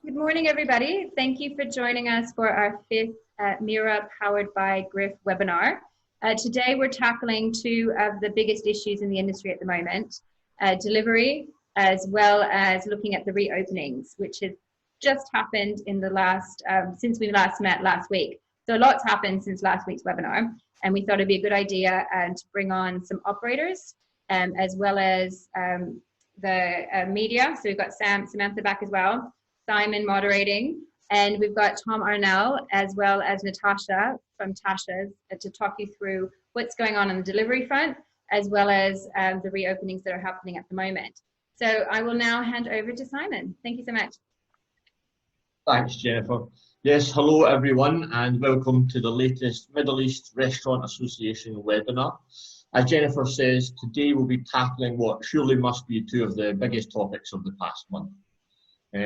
Good morning, everybody. Thank you for joining us for our fifth MERA Powered by Griff webinar. Today, we're tackling two of the biggest issues in the industry at the moment, delivery, as well as looking at the reopenings, which has just happened in the last, since we last met last week. So a lot's happened since last week's webinar, and we thought it'd be a good idea to bring on some operators, as well as the media. So we've got Samantha back as well, Simon moderating, and we've got Arnel as well as Natasha from Tashas to talk you through what's going on the delivery front, as well as the reopenings that are happening at the moment. So I will now hand over to Simon. Thank you so much. Thanks, Jennifer. Yes, hello everyone, and welcome to the latest Middle East Restaurant Association webinar. As Jennifer says, today we'll be tackling what surely must be two of the biggest topics of the past month.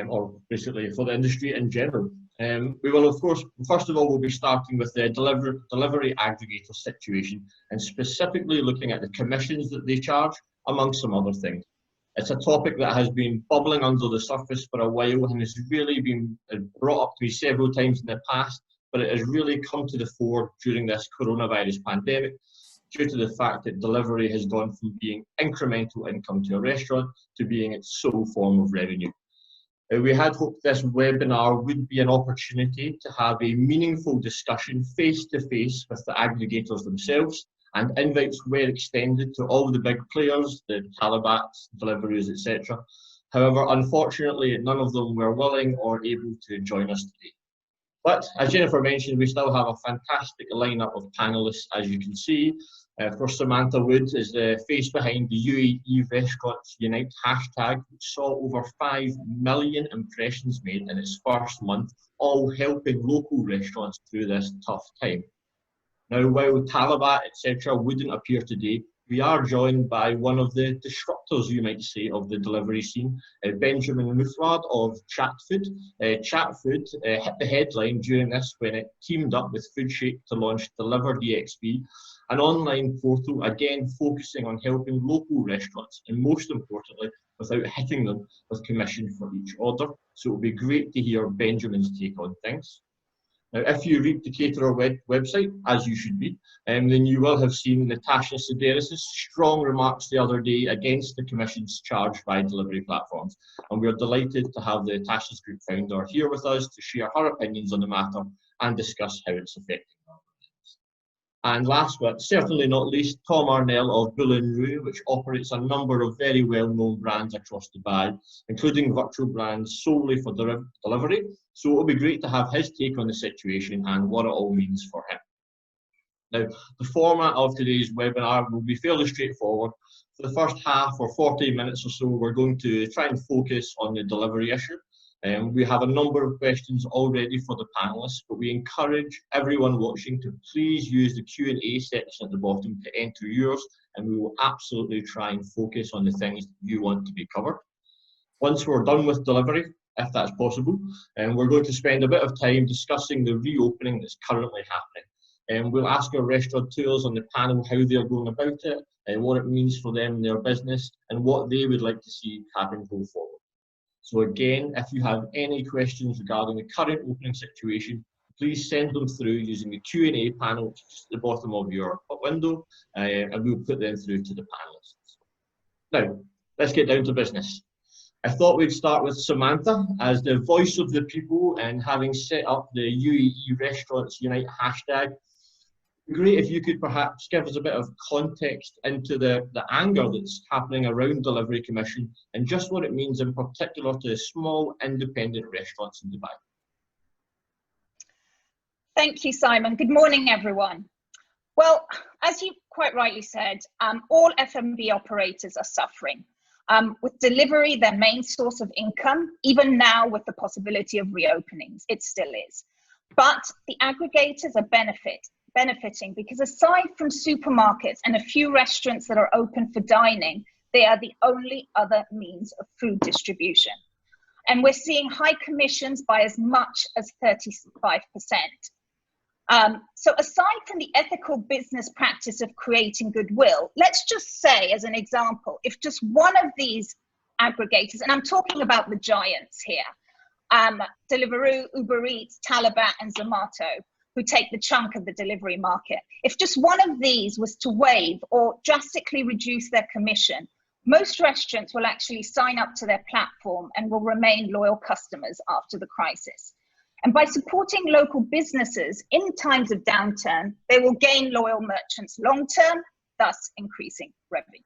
Or basically for the industry in general. We will, of course, first of all, we'll be starting with the delivery aggregator situation, and specifically looking at the commissions that they charge, among some other things. It's a topic that has been bubbling under the surface for a while and has really been brought up to me several times in the past, but it has really come to the fore during this coronavirus pandemic, due to the fact that delivery has gone from being incremental income to a restaurant to being its sole form of revenue. We had hoped this webinar would be an opportunity to have a meaningful discussion face-to-face with the aggregators themselves, and invites were extended to all the big players, the Talabats, Deliveroo's, etc. However, unfortunately, none of them were willing or able to join us today. But as Jennifer mentioned, we still have a fantastic lineup of panelists, as you can see. For Samantha Wood is the face behind the UAE Restaurants Unite hashtag, which saw over 5 million impressions made in its first month, all helping local restaurants through this tough time. Now, while Talabat, etc. wouldn't appear today, we are joined by one of the disruptors, you might say, of the delivery scene, Benjamin Mouflard of ChatFood. ChatFood hit the headline during this when it teamed up with FoodShake to launch Deliver DXB, an online portal, again focusing on helping local restaurants, and most importantly, without hitting them with commission for each order. So it will be great to hear Benjamin's take on things. Now, if you read the Caterer website, as you should be, then you will have seen Natasha Sideris' strong remarks the other day against the commissions charged by delivery platforms. And we are delighted to have the Tashas Group founder here with us to share her opinions on the matter and discuss how it's affecting her. And last but certainly not least, Arnel of Bull & Roo, which operates a number of very well-known brands across Dubai, including virtual brands solely for delivery. So it'll be great to have his take on the situation and what it all means for him. Now, the format of today's webinar will be fairly straightforward. For the first half or 40 minutes or so, we're going to try and focus on the delivery issue. We have a number of questions already for the panelists, but we encourage everyone watching to please use the Q&A section at the bottom to enter yours, and we will absolutely try and focus on the things that you want to be covered. Once we're done with delivery, if that's possible, we're going to spend a bit of time discussing the reopening that's currently happening. We'll ask our restaurateurs on the panel how they're going about it, and what it means for them in their business, and what they would like to see happen going forward. So again, if you have any questions regarding the current opening situation, please send them through using the Q&A panel just at the bottom of your window, and we'll put them through to the panelists. Now, let's get down to business. I thought we'd start with Samantha as the voice of the people, and having set up the UAE Restaurants Unite hashtag. Great if you could perhaps give us a bit of context into the anger that's happening around delivery commission and just what it means in particular to small independent restaurants in Dubai. Thank you, Simon. Good morning, everyone. Well, as you quite rightly said, all F&B operators are suffering. With delivery, their main source of income, even now with the possibility of reopenings, it still is. But the aggregators are benefiting because aside from supermarkets and a few restaurants that are open for dining, they are the only other means of food distribution. And we're seeing high commissions by as much as 35%. So aside from the ethical business practice of creating goodwill, let's just say as an example, if just one of these aggregators, and I'm talking about the giants here, Deliveroo, Uber Eats, Talabat, and Zomato, who take the chunk of the delivery market. If just one of these was to waive or drastically reduce their commission, most restaurants will actually sign up to their platform and will remain loyal customers after the crisis. And by supporting local businesses in times of downturn, they will gain loyal merchants long term, thus increasing revenue.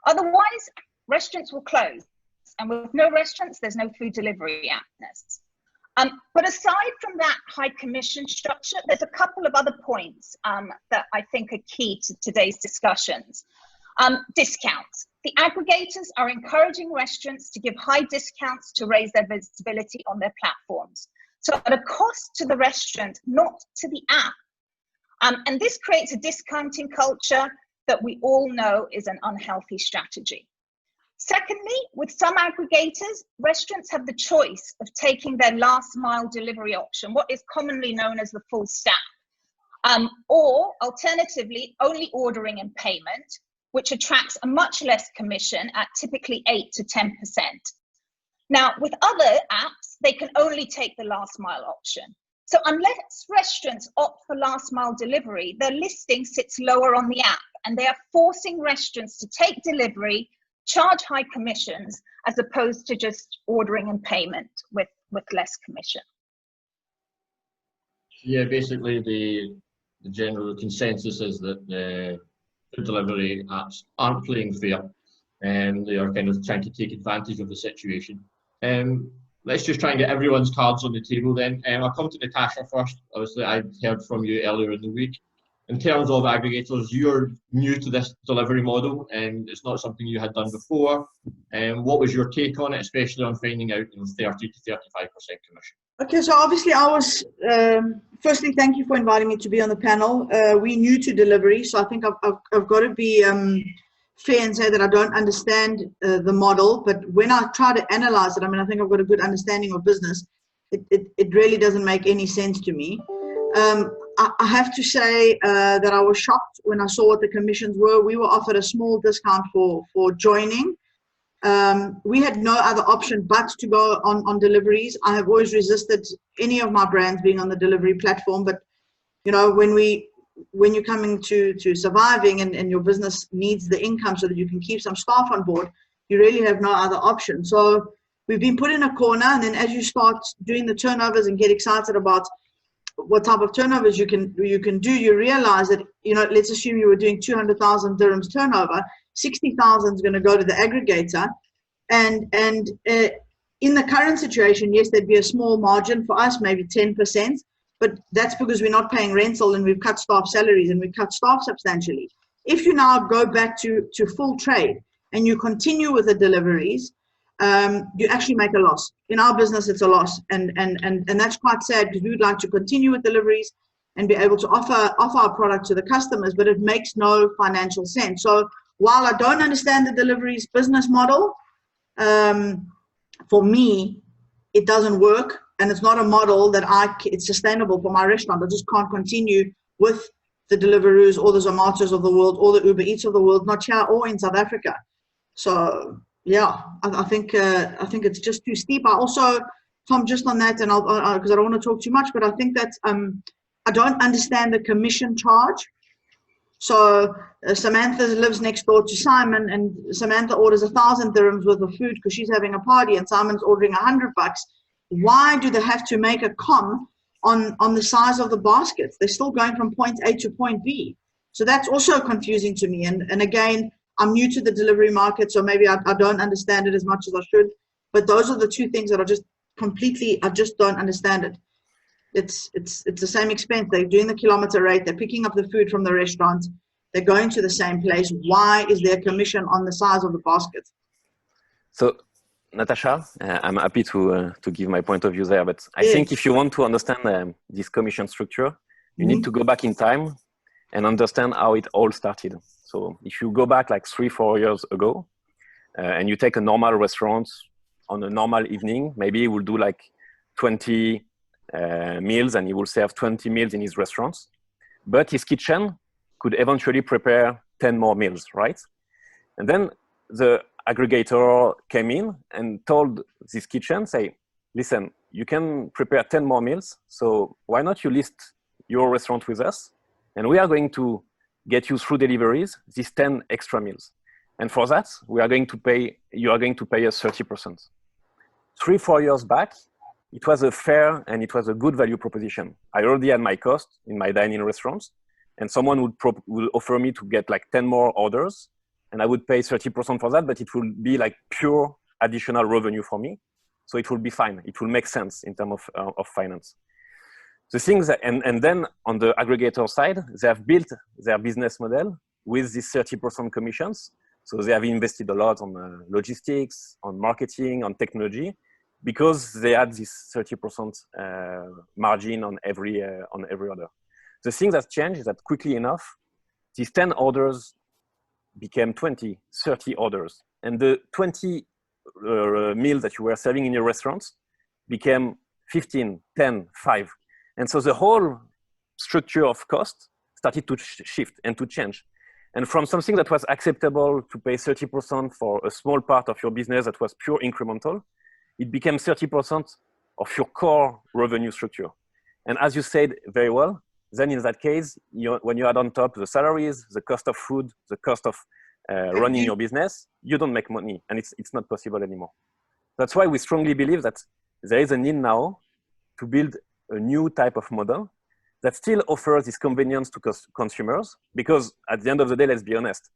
Otherwise, restaurants will close. And with no restaurants, there's no food delivery aptness. But aside from that high commission structure, there's a couple of other points that I think are key to today's discussions. Discounts. The aggregators are encouraging restaurants to give high discounts to raise their visibility on their platforms. So at a cost to the restaurant, not to the app. And this creates a discounting culture that we all know is an unhealthy strategy. Secondly, with some aggregators, restaurants have the choice of taking their last mile delivery option, what is commonly known as the full stack, or alternatively, only ordering and payment, which attracts a much less commission at typically 8 to 10%. Now, with other apps, they can only take the last mile option. So unless restaurants opt for last mile delivery, their listing sits lower on the app, and they are forcing restaurants to take delivery, charge high commissions, as opposed to just ordering and payment with less commission. Yeah, basically the general consensus is that the food delivery apps aren't playing fair, and they are kind of trying to take advantage of the situation. Let's just try and get everyone's cards on the table then. I'll come to Natasha first. Obviously, I heard from you earlier in the week. In terms of aggregators, you're new to this delivery model, and it's not something you had done before. What was your take on it, especially on finding out 30 to 35% commission? Okay, so obviously I was, firstly, thank you for inviting me to be on the panel. We're new to delivery, so I think I've got to be fair and say that I don't understand the model, but when I try to analyze it, I mean, I think I've got a good understanding of business. It really doesn't make any sense to me. I have to say that I was shocked when I saw what the commissions were. We were offered a small discount for joining. We had no other option but to go on deliveries. I have always resisted any of my brands being on the delivery platform, but you know, when you're coming to surviving and your business needs the income so that you can keep some staff on board, you really have no other option. So we've been put in a corner, and then as you start doing the turnovers and get excited about what type of turnovers you can do, you realize that, you know, let's assume you were doing 200,000 dirhams turnover, 60,000 is going to go to the aggregator, and in the current situation, yes, there'd be a small margin for us, maybe 10%, but that's because we're not paying rental and we've cut staff salaries and we've cut staff substantially. If you now go back to full trade and you continue with the deliveries, you actually make a loss. In our business, it's a loss, and that's quite sad, because we would like to continue with deliveries and be able to offer our product to the customers, but it makes no financial sense. So while I don't understand the deliveries business model, for me, it doesn't work, and it's not a model that it's sustainable for my restaurant. I just can't continue with the Deliveroos or the Zomatos of the world or the Uber Eats of the world, not here or in South Africa. So yeah, I think it's just too steep. I also, Tom, just on that, and because I don't want to talk too much, but I think that I don't understand the commission charge. So Samantha lives next door to Simon, and Samantha orders 1,000 dirhams worth of food because she's having a party, and Simon's ordering $100. Why do they have to make a com on the size of the baskets? They're still going from point A to point B. So that's also confusing to me. And again, I'm new to the delivery market, so maybe I don't understand it as much as I should. But those are the two things that are just completely, I just don't understand it. It's the same expense. They're doing the kilometer rate. They're picking up the food from the restaurant. They're going to the same place. Why is there commission on the size of the basket? So, Natasha, I'm happy to give my point of view there. But I think if you want to understand this commission structure, you need to go back in time and understand how it all started. So if you go back like 3-4 years ago, and you take a normal restaurant on a normal evening, maybe he will do like 20 meals, and he will serve 20 meals in his restaurants. But his kitchen could eventually prepare 10 more meals, right? And then the aggregator came in and told this kitchen, say, listen, you can prepare 10 more meals. So why not you list your restaurant with us? And we are going to get you through deliveries these 10 extra meals. And for that, you are going to pay us 30%. 3-4 years back, it was a fair and it was a good value proposition. I already had my cost in my dining restaurants, and someone would offer me to get like 10 more orders, and I would pay 30% for that, but it will be like pure additional revenue for me. So it will be fine. It will make sense in terms of finance. The things that, and then on the aggregator side, they have built their business model with these 30% commissions. So they have invested a lot on logistics, on marketing, on technology, because they had this 30% margin on every order. The thing that changed is that quickly enough, these 10 orders became 20, 30 orders. And the 20 meals that you were serving in your restaurants became 15, 10, 5. And so the whole structure of cost started to shift and to change. And from something that was acceptable to pay 30% for a small part of your business that was pure incremental, it became 30% of your core revenue structure. And as you said very well, then in that case, when you add on top the salaries, the cost of food, the cost of running your business, you don't make money, and it's not possible anymore. That's why we strongly believe that there is a need now to build a new type of model that still offers this convenience to consumers, because at the end of the day, let's be honest,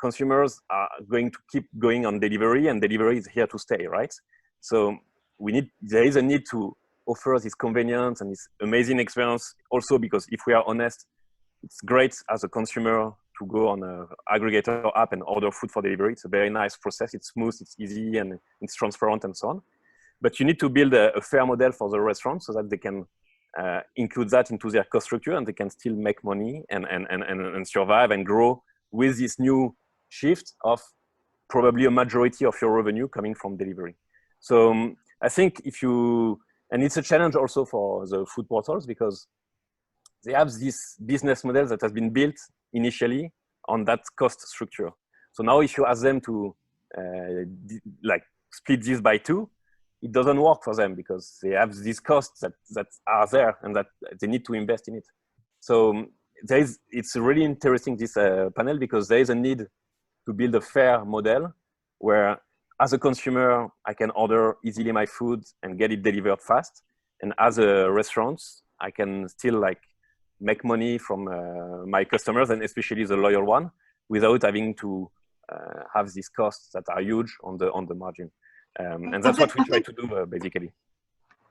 consumers are going to keep going on delivery, and delivery is here to stay, right? So there is a need to offer this convenience and this amazing experience also, because if we are honest, it's great as a consumer to go on an aggregator app and order food for delivery. It's a very nice process. It's smooth, it's easy, and it's transparent and so on. But you need to build a fair model for the restaurant so that they can include that into their cost structure, and they can still make money and survive and grow with this new shift of probably a majority of your revenue coming from delivery. So I think and it's a challenge also for the food portals, because they have this business model that has been built initially on that cost structure. So now if you ask them to like split this by 2, it doesn't work for them, because they have these costs that are there and that they need to invest in it. So it's really interesting, this panel, because there is a need to build a fair model where, as a consumer, I can order easily my food and get it delivered fast. And as a restaurant, I can still like make money from my customers, and especially the loyal one, without having to have these costs that are huge on the margin. And that's what we try to do, basically.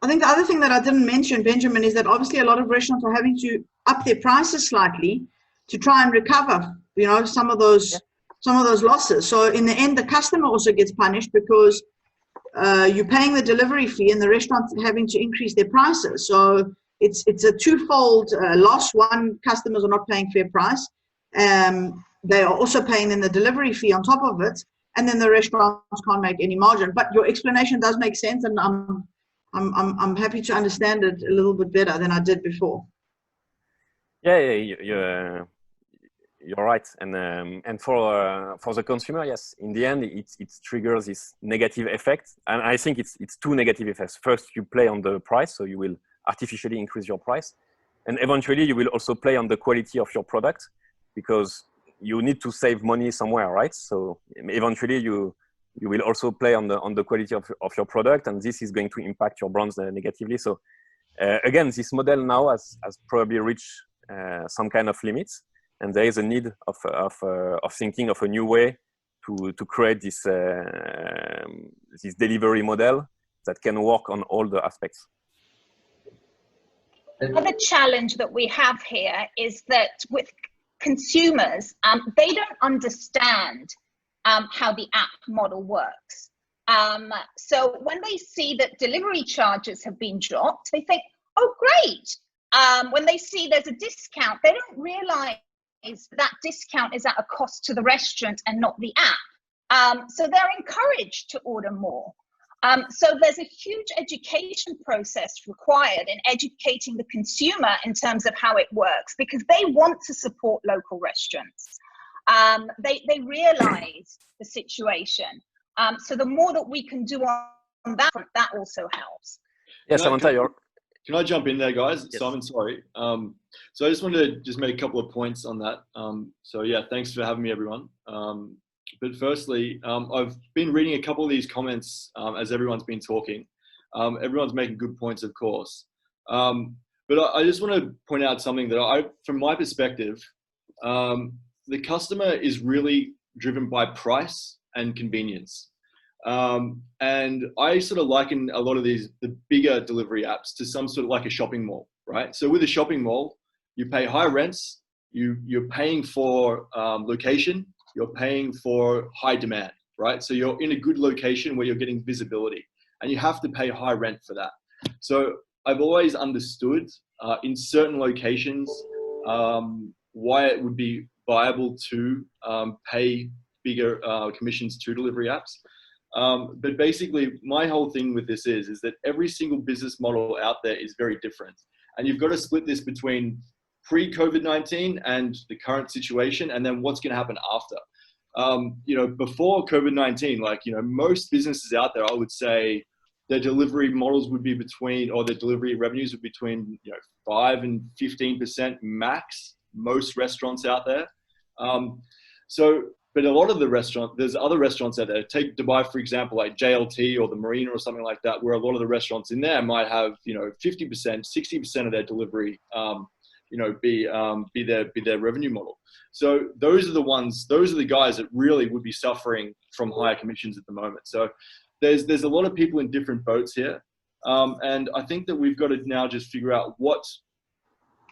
I think the other thing that I didn't mention, Benjamin, is that obviously a lot of restaurants are having to up their prices slightly to try and recover, some of those losses. So in the end, the customer also gets punished, because you're paying the delivery fee and the restaurant's having to increase their prices. So it's a twofold loss. One, customers are not paying fair price. They are also paying in the delivery fee on top of it, and then the restaurants can't make any margin. But your explanation does make sense, and I'm happy to understand it a little bit better than I did before. Yeah, you're right. And for the consumer, yes, in the end, it triggers this negative effect. And I think it's 2 negative effects. First, you play on the price, so you will artificially increase your price. And eventually, you will also play on the quality of your product, because you need to save money somewhere, right? So eventually, you will also play on the quality of your product, and this is going to impact your brands negatively. So again, this model now has probably reached some kind of limits, and there is a need of thinking of a new way to create this delivery model that can work on all the aspects. Another challenge that we have here is that with consumers, they don't understand how the app model works. So when they see that delivery charges have been dropped, they think, oh, great. When they see there's a discount, they don't realize that discount is at a cost to the restaurant and not the app. So they're encouraged to order more. So there's a huge education process required in educating the consumer in terms of how it works, because they want to support local restaurants. They realize the situation. So the more that we can do on that front, that also helps. Yes, Samantha, can I jump in there, guys? Yes. Simon, sorry. So I just wanted to just make a couple of points on that. So yeah, thanks for having me, everyone. But firstly, I've been reading a couple of these comments as everyone's been talking. Everyone's making good points, of course. But I just want to point out something that from my perspective, the customer is really driven by price and convenience. And I sort of liken a lot of the bigger delivery apps to some sort of like a shopping mall, right? So with a shopping mall, you pay high rents, you're paying for location, you're paying for high demand, right? So you're in a good location where you're getting visibility, and you have to pay high rent for that. So I've always understood in certain locations why it would be viable to pay bigger commissions to delivery apps. But basically, my whole thing with this is that every single business model out there is very different. And you've got to split this between pre-COVID-19 and the current situation, and then what's going to happen after. Before COVID-19, most businesses out there, I would say their delivery models would be between, or their delivery revenues would be between 5 and 15% max, most restaurants out there. But a lot of the there's other restaurants out there. Take Dubai, for example, like JLT or the Marina or something like that, where a lot of the restaurants in there might have, 50%, 60% of their delivery, be their revenue model. So those are the guys that really would be suffering from higher commissions at the moment. So there's a lot of people in different boats here. And I think that we've got to now just figure out what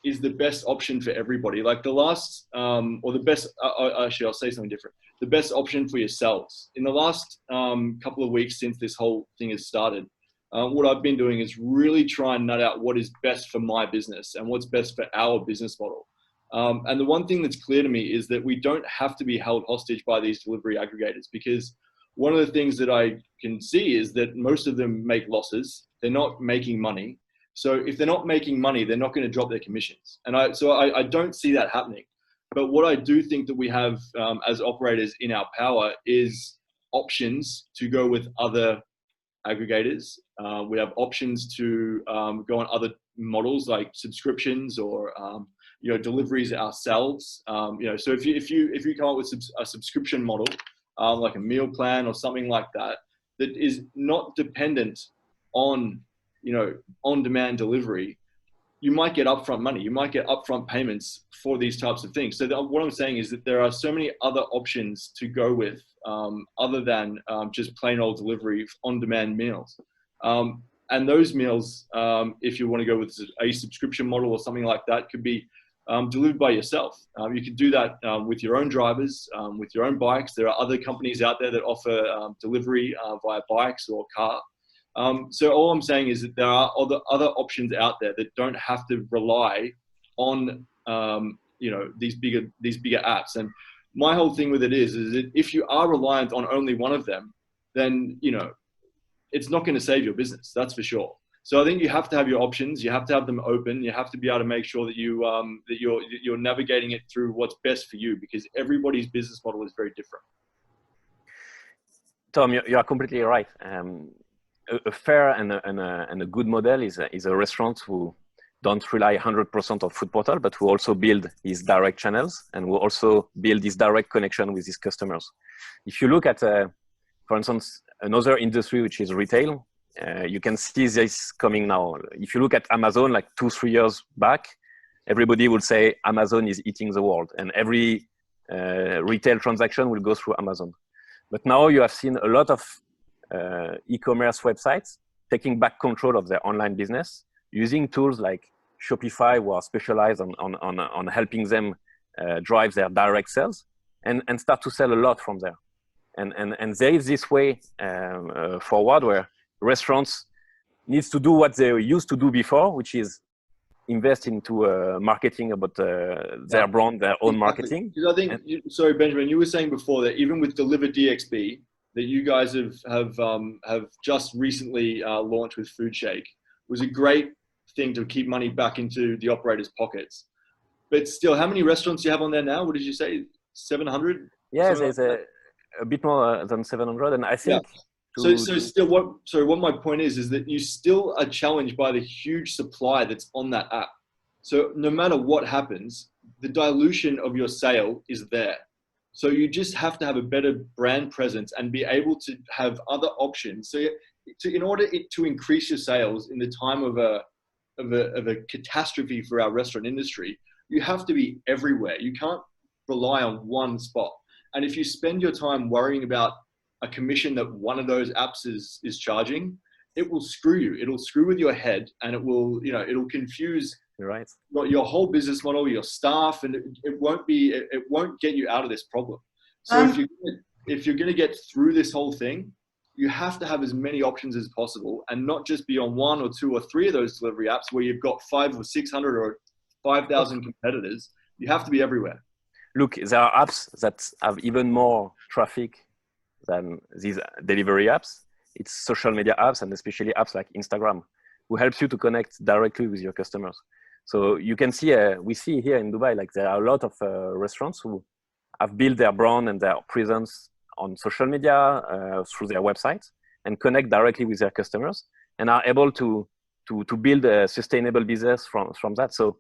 is the best option for everybody. Like the last, or the best, actually, I'll say something different. The best option for yourselves. In the last couple of weeks since this whole thing has started, what I've been doing is really try and nut out what is best for my business and what's best for our business model. And the one thing that's clear to me is that we don't have to be held hostage by these delivery aggregators, because one of the things that I can see is that most of them make losses. They're not making money. So if they're not making money, they're not going to drop their commissions. And I don't see that happening. But what I do think that we have as operators in our power is options to go with other aggregators. We have options to go on other models like subscriptions or deliveries ourselves. So if you come up with a subscription model, like a meal plan or something like that, that is not dependent on on-demand delivery, you might get upfront money. You might get upfront payments for these types of things. So what I'm saying is that there are so many other options to go with other than just plain old delivery on-demand meals. And those meals, if you want to go with a subscription model or something like that, could be delivered by yourself. You could do that with your own drivers, with your own bikes. There are other companies out there that offer delivery via bikes or car. So all I'm saying is that there are other options out there that don't have to rely on these bigger apps. And my whole thing with it is that if you are reliant on only one of them, then it's not going to save your business. That's for sure. So I think you have to have your options. You have to have them open. You have to be able to make sure that you're navigating it through what's best for you, because everybody's business model is very different. Tom, you are completely right. A fair and a good model is a restaurant who don't rely 100% on food portal, but who also build his direct channels and who also build his direct connection with his customers. If you look at, for instance, another industry, which is retail, you can see this coming now. If you look at Amazon, like 2-3 years back, everybody would say Amazon is eating the world, and every retail transaction will go through Amazon. But now you have seen a lot of e-commerce websites taking back control of their online business, using tools like Shopify, who are specialized on helping them drive their direct sales and start to sell a lot from there. And there is this way forward where restaurants needs to do what they used to do before, which is invest into marketing about their brand, their own marketing. Because I think, sorry, Benjamin, you were saying before that even with Deliver DXB, that you guys have just recently launched with FoodShake, was a great thing to keep money back into the operators' pockets. But still, how many restaurants do you have on there now? What did you say? 700? Yeah, there's a bit more than 700, and I think So still, what my point is that you still are challenged by the huge supply that's on that app. So no matter what happens, the dilution of your sale is there. So you just have to have a better brand presence and be able to have other options. So in order to increase your sales in the time of a catastrophe for our restaurant industry, you have to be everywhere. You can't rely on one spot. And if you spend your time worrying about a commission that one of those apps is charging, it will screw you. It'll screw with your head, and it'll confuse your whole business model, your staff, and it won't get you out of this problem. So if you're going to get through this whole thing, you have to have as many options as possible, and not just be on 1 or 2 or 3 of those delivery apps where you've got 500 or 600 or 5,000 competitors. You have to be everywhere. Look, there are apps that have even more traffic than these delivery apps. It's social media apps, and especially apps like Instagram, who helps you to connect directly with your customers. So you can see, we see here in Dubai, like there are a lot of restaurants who have built their brand and their presence on social media through their websites and connect directly with their customers and are able to build a sustainable business from that. So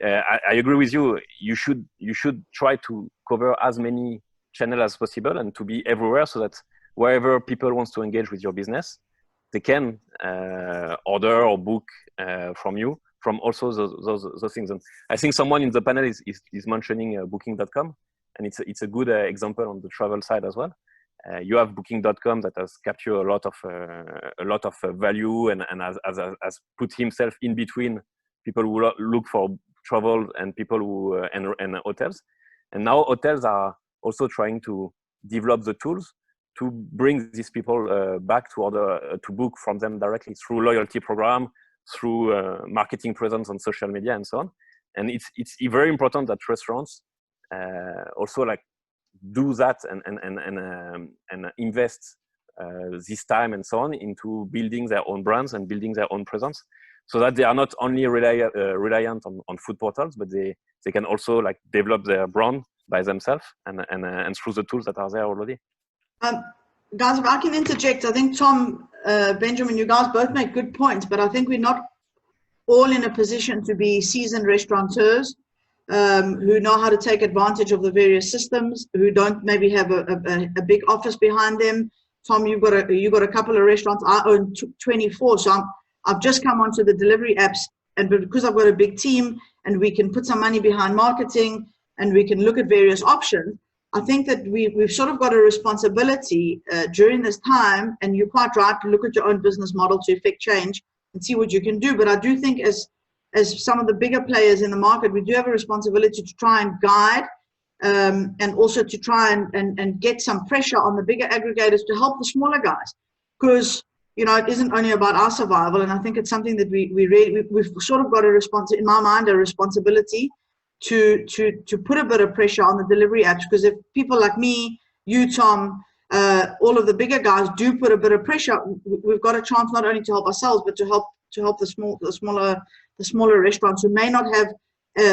I agree with you. You should try to cover as many channels as possible and to be everywhere, so that wherever people want to engage with your business, they can order or book from you, from also those things. And I think someone in the panel is mentioning booking.com, and it's a good example on the travel side as well. You have booking.com that has captured a lot of value and has put himself in between people who look for travel and people who and hotels. And now hotels are also trying to develop the tools to bring these people back to order, to book from them directly through loyalty program, through marketing presence on social media and so on. And it's very important that restaurants also like do that and invest this time and so on into building their own brands and building their own presence, so that they are not only reliant on food portals, but they can also like develop their brand by themselves and through the tools that are there already. Guys, if I can interject, I think Tom, Benjamin, you guys both make good points, but I think we're not all in a position to be seasoned restaurateurs who know how to take advantage of the various systems, who don't maybe have a big office behind them. Tom, you've got a couple of restaurants. I own 24, so I've just come onto the delivery apps, and because I've got a big team and we can put some money behind marketing and we can look at various options, I think that we've sort of got a responsibility during this time, and you're quite right, to look at your own business model to effect change and see what you can do. But I do think as some of the bigger players in the market, we do have a responsibility to try and guide and also to try and get some pressure on the bigger aggregators to help the smaller guys, because it isn't only about our survival. And I think it's something that we've sort of got in my mind, a responsibility to put a bit of pressure on the delivery apps, because if people like me, you, Tom, all of the bigger guys do put a bit of pressure, we've got a chance not only to help ourselves, but to help the smaller restaurants who may not have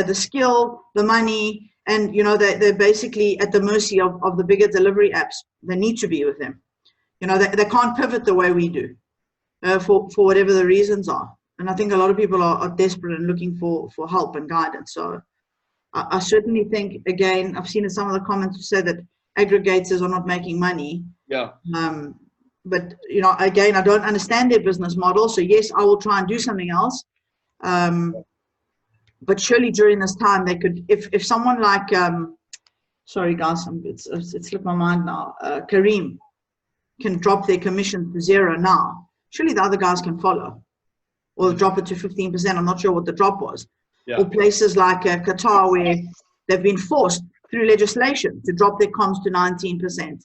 the skill, the money, and they're basically at the mercy of the bigger delivery apps. They need to be with them. They can't pivot the way we do for whatever the reasons are. And I think a lot of people are desperate and looking for help and guidance. So I certainly think, again, I've seen in some of the comments who say that aggregators are not making money. Yeah. But again, I don't understand their business model. So yes, I will try and do something else. But surely during this time, they could, if someone like, sorry guys, it's slipped my mind now, Kareem can drop their commission to 0 now, surely the other guys can follow, or drop it to 15%. I'm not sure what the drop was. Yeah. Or places like Qatar, where they've been forced through legislation to drop their comms to 19%.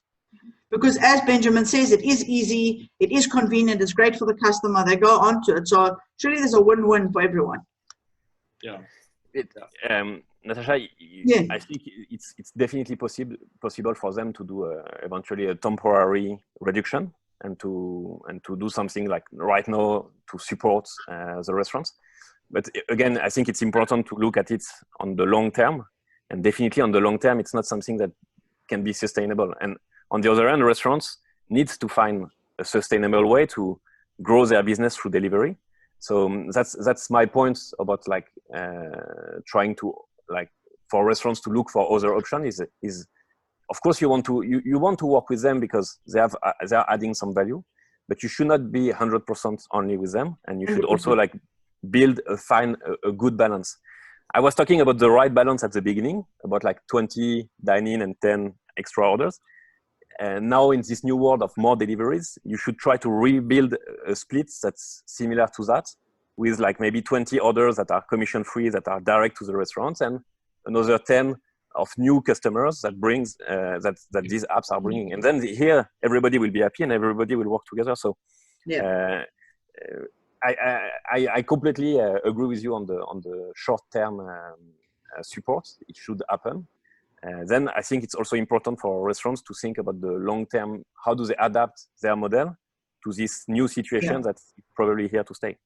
Because as Benjamin says, it is easy, it is convenient, it's great for the customer, they go onto it. So surely there's a win-win for everyone. Yeah. Natasha, I think it's definitely possible for them to do eventually a temporary reduction and to do something like right now to support the restaurants. But again, I think it's important to look at it on the long term, and definitely on the long term, it's not something that can be sustainable. And on the other hand, restaurants needs to find a sustainable way to grow their business through delivery. So that's my point about like trying to like for restaurants to look for other options is of course you want to work with them because they are adding some value, but you should not be 100% only with them, and you should also like build a good balance. I was talking about the right balance at the beginning, about like 20 dine-in and 10 extra orders. And now in this new world of more deliveries, you should try to rebuild a split that's similar to that, with like maybe 20 orders that are commission-free, that are direct to the restaurants, and another 10 of new customers that brings that these apps are bringing. And then here everybody will be happy and everybody will work together. So yeah. I completely agree with you on the short-term support. It should happen. Then I think it's also important for restaurants to think about the long-term. How do they adapt their model to this new situation that's probably here to stay?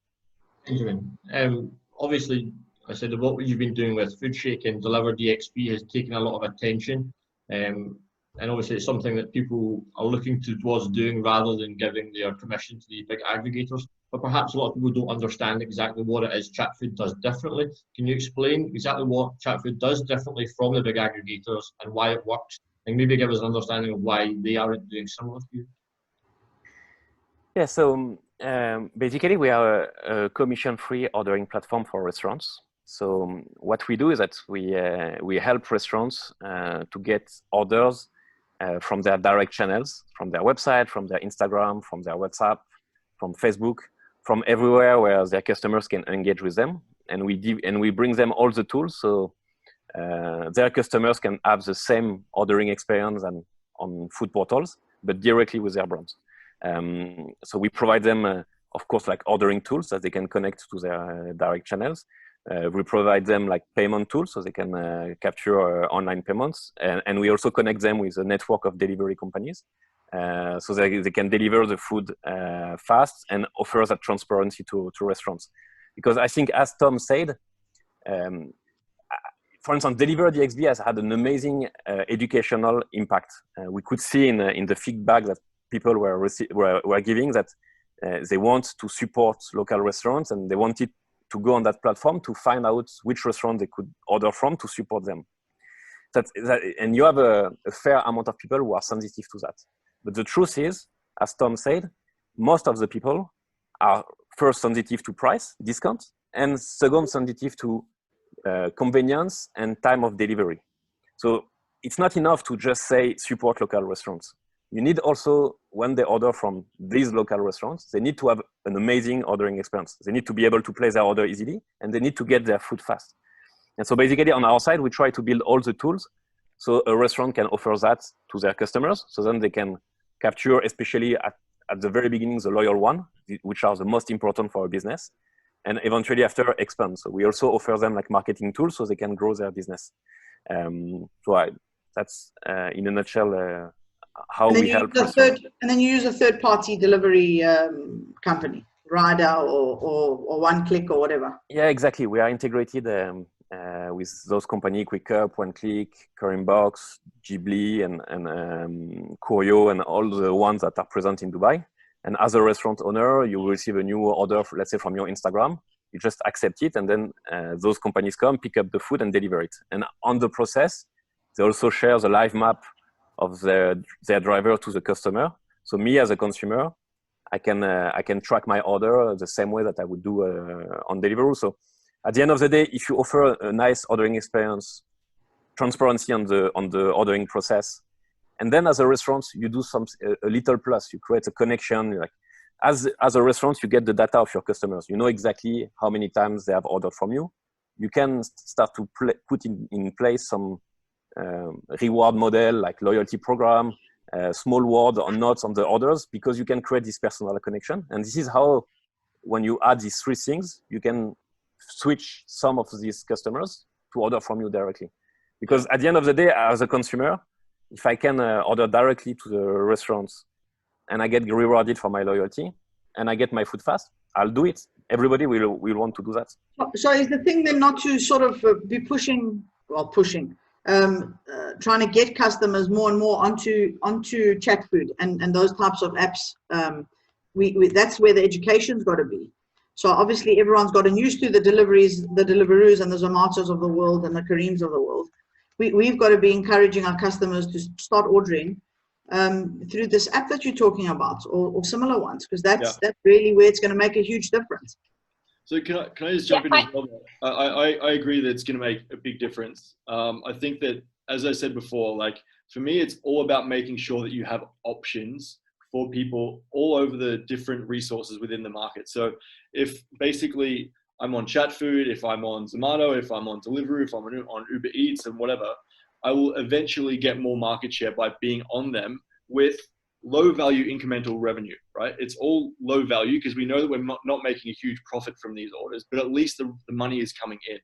Obviously, I said what you've been doing with FoodShake and Deliver DXP has taken a lot of attention. And obviously it's something that people are looking towards doing rather than giving their commission to the big aggregators. But perhaps a lot of people don't understand exactly what it is ChatFood does differently. Can you explain exactly what ChatFood does differently from the big aggregators and why it works? And maybe give us an understanding of why they aren't doing similar to you. Yeah, so basically we are a commission-free ordering platform for restaurants. So what we do is that we help restaurants to get orders from their direct channels, from their website, from their Instagram, from their WhatsApp, from Facebook, from everywhere where their customers can engage with them. And we bring them all the tools so their customers can have the same ordering experience and on food portals, but directly with their brands. So we provide them, of course, like ordering tools that they can connect to their direct channels. We provide them like payment tools so they can capture online payments. And we also connect them with a network of delivery companies so they can deliver the food fast and offer that transparency to restaurants. Because I think, as Tom said, for instance, Deliver DXB has had an amazing educational impact. We could see in the feedback that people were giving that they want to support local restaurants and they wanted to go on that platform to find out which restaurant they could order from to support them. And you have a fair amount of people who are sensitive to that. But the truth is, as Tom said, most of the people are first sensitive to price, discount, and second sensitive to convenience and time of delivery. So it's not enough to just say support local restaurants. You need also, when they order from these local restaurants, they need to have an amazing ordering experience. They need to be able to place their order easily, and they need to get their food fast. And so basically on our side, we try to build all the tools so a restaurant can offer that to their customers. So then they can capture, especially at the very beginning, the loyal one, which are the most important for a business. And eventually after expand. So we also offer them like marketing tools so they can grow their business. That's in a nutshell, how we help. And then you use a third-party delivery company, Rider or One Click or whatever. Yeah, exactly. We are integrated with those companies, QuickUp, One Click, Currymbox, Ghibli, and Corio, and all the ones that are present in Dubai. And as a restaurant owner, you will receive a new order, let's say from your Instagram. You just accept it, and then those companies come, pick up the food, and deliver it. And on the process, they also share the live map of their driver to the customer. So me as a consumer, I can track my order the same way that I would do on Deliveroo. So at the end of the day, if you offer a nice ordering experience, transparency on the ordering process, and then as a restaurant, you do a little plus, you create a connection. Like as a restaurant, you get the data of your customers. You know exactly how many times they have ordered from you. You can start to put in place some reward model like loyalty program, small reward or notes on the orders, because you can create this personal connection. And this is how, when you add these three things, you can switch some of these customers to order from you directly. Because at the end of the day, as a consumer, if I can order directly to the restaurants and I get rewarded for my loyalty and I get my food fast, I'll do it. Everybody will want to do that. So is the thing then not to sort of be pushing, trying to get customers more and more onto ChatFood and those types of apps. That's where the education's got to be. So obviously everyone's gotten used to the deliveries, the Deliveroos and the Zomatos of the world and the Kareems of the world. We've got to be encouraging our customers to start ordering through this app that you're talking about, or similar ones, because that's really where it's going to make a huge difference. So can I just jump in as well? I agree that it's going to make a big difference. I think that, as I said before, like for me, it's all about making sure that you have options for people all over the different resources within the market. So if basically I'm on ChatFood, if I'm on Zomato, if I'm on Deliveroo, if I'm on Uber Eats and whatever, I will eventually get more market share by being on them with low value incremental revenue, right? It's all low value because we know that we're not making a huge profit from these orders, but at least the money is coming in.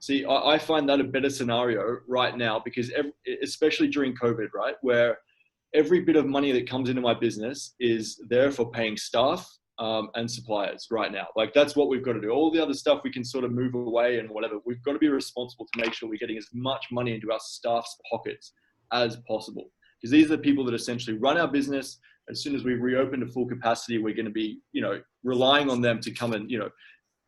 See, I find that a better scenario right now because especially during COVID, right? Where every bit of money that comes into my business is there for paying staff and suppliers right now. Like that's what we've got to do. All the other stuff we can sort of move away and whatever. We've got to be responsible to make sure we're getting as much money into our staff's pockets as possible. Because these are the people that essentially run our business. As soon as we reopen to full capacity, we're going to be, relying on them to come and,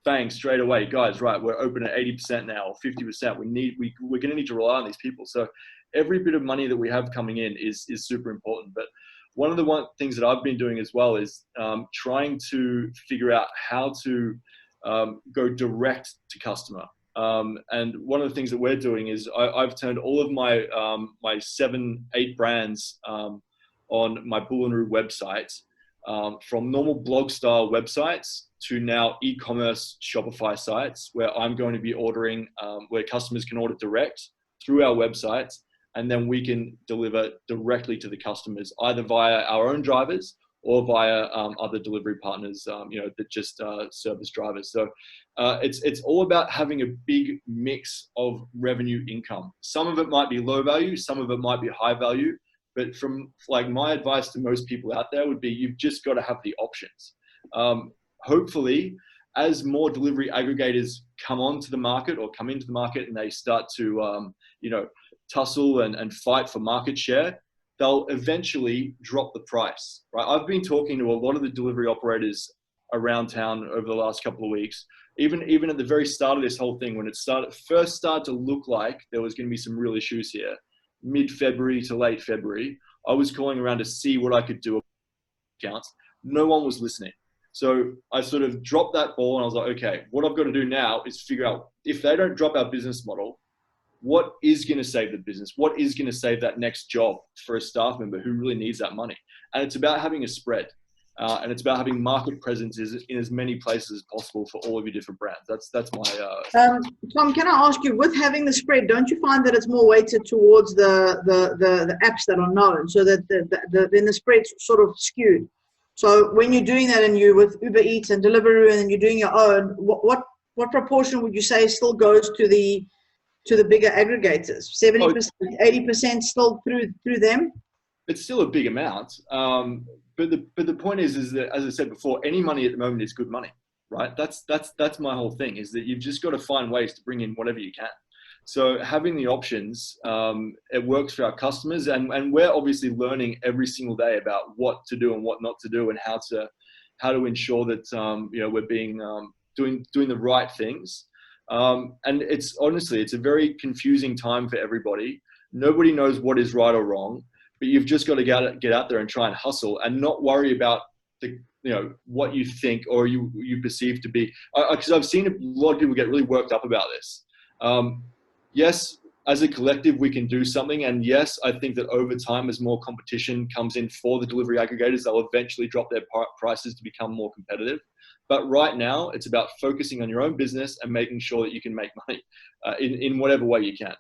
bang, straight away, guys, right, we're open at 80% now or 50%. We're going to need to rely on these people. So every bit of money that we have coming in is super important. But one of the things that I've been doing as well is trying to figure out how to go direct to customer. And one of the things that we're doing is I've turned all of my my 7-8 brands on my Boolaroo website from normal blog style websites to now e-commerce Shopify sites where I'm going to be ordering, where customers can order direct through our websites, and then we can deliver directly to the customers either via our own drivers or via other delivery partners, that just service drivers. So it's all about having a big mix of revenue income. Some of it might be low value, some of it might be high value, but from like my advice to most people out there would be, you've just got to have the options. Hopefully, as more delivery aggregators come onto the market or come into the market and they start to, tussle and fight for market share, they'll eventually drop the price, right? I've been talking to a lot of the delivery operators around town over the last couple of weeks, even at the very start of this whole thing, when it first started to look like there was going to be some real issues here, mid-February to late February, I was calling around to see what I could do about accounts. No one was listening. So I sort of dropped that ball and I was like, okay, what I've got to do now is figure out if they don't drop our business model, what is going to save the business? What is going to save that next job for a staff member who really needs that money? And it's about having a spread. And it's about having market presence in as many places as possible for all of your different brands. That's my... Tom, can I ask you, with having the spread, don't you find that it's more weighted towards the apps that are known, so that then the spread's sort of skewed? So when you're doing that and you're with Uber Eats and Deliveroo and you're doing your own, what proportion would you say still goes to the bigger aggregators? 70%, 80% still through them? It's still a big amount. But the point is that, as I said before, any money at the moment is good money, right? That's my whole thing, is that you've just got to find ways to bring in whatever you can. So having the options, it works for our customers, and we're obviously learning every single day about what to do and what not to do, and how to ensure that we're being doing the right things. And it's honestly, it's a very confusing time for everybody. Nobody knows what is right or wrong, but you've just got to get out there and try and hustle and not worry about what you think or you perceive to be. Because I've seen a lot of people get really worked up about this. Yes, as a collective, we can do something. And yes, I think that over time, as more competition comes in for the delivery aggregators, they'll eventually drop their prices to become more competitive. But right now, it's about focusing on your own business and making sure that you can make money in whatever way you can.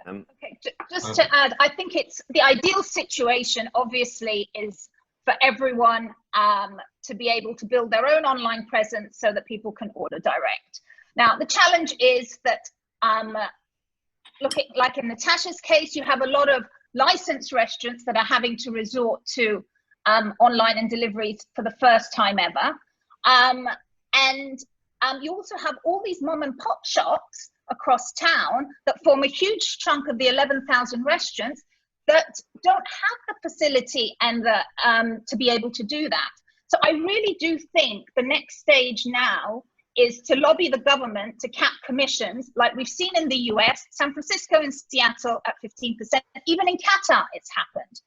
Okay, just to add, I think it's the ideal situation, obviously, is for everyone to be able to build their own online presence so that people can order direct. Now, the challenge is that looking like in Natasha's case, you have a lot of licensed restaurants that are having to resort to online and deliveries for the first time ever. And you also have all these mom and pop shops across town that form a huge chunk of the 11,000 restaurants that don't have the facility and the to be able to do that. So I really do think the next stage now is to lobby the government to cap commissions, like we've seen in the US, San Francisco and Seattle at 15%. Even in Qatar, it's happened.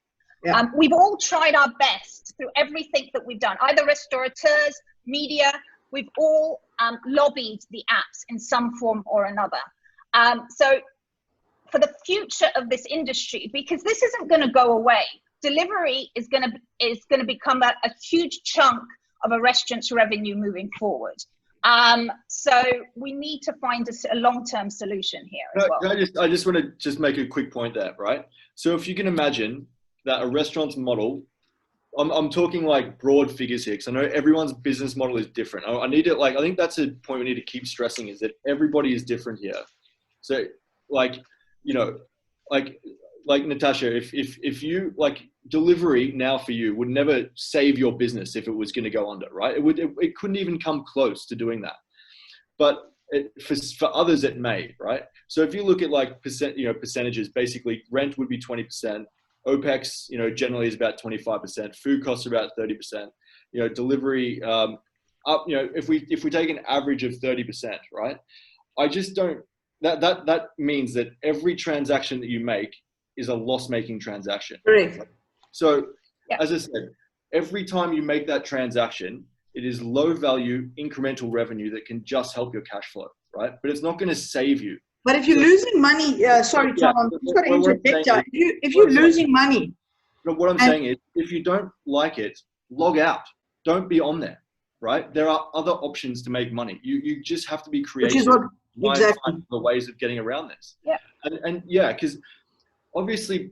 Yeah. We've all tried our best through everything that we've done, either restaurateurs, media, we've all lobbied the apps in some form or another. So for the future of this industry, because this isn't going to go away, delivery is going to become a huge chunk of a restaurant's revenue moving forward. So we need to find a long-term solution here as well. I just want to just make a quick point there, right? So if you can imagine that a restaurant's model, I'm talking like broad figures here, because I know everyone's business model is different. I need to I think that's a point we need to keep stressing, is that everybody is different here. So like, you know, like Natasha, if you delivery now for you would never save your business if it was going to go under, right? It couldn't even come close to doing that. But for others it may, right? So if you look at percentages, basically rent would be 20%, OPEX, generally is about 25%, food costs are about 30%, delivery up, if we take an average of 30%, right? I just don't, that means that every transaction that you make is a loss-making transaction. Correct. So, as I said, every time you make that transaction, it is low-value incremental revenue that can just help your cash flow, right? But it's not going to save you. But if you're losing money, sorry, Tom, I'm just going to interject. If you're losing money. What I'm saying is, if you don't like it, log out. Don't be on there, right? There are other options to make money. You just have to be creative. Which is what, exactly. Find the ways of getting around this. Yeah. And yeah, because obviously,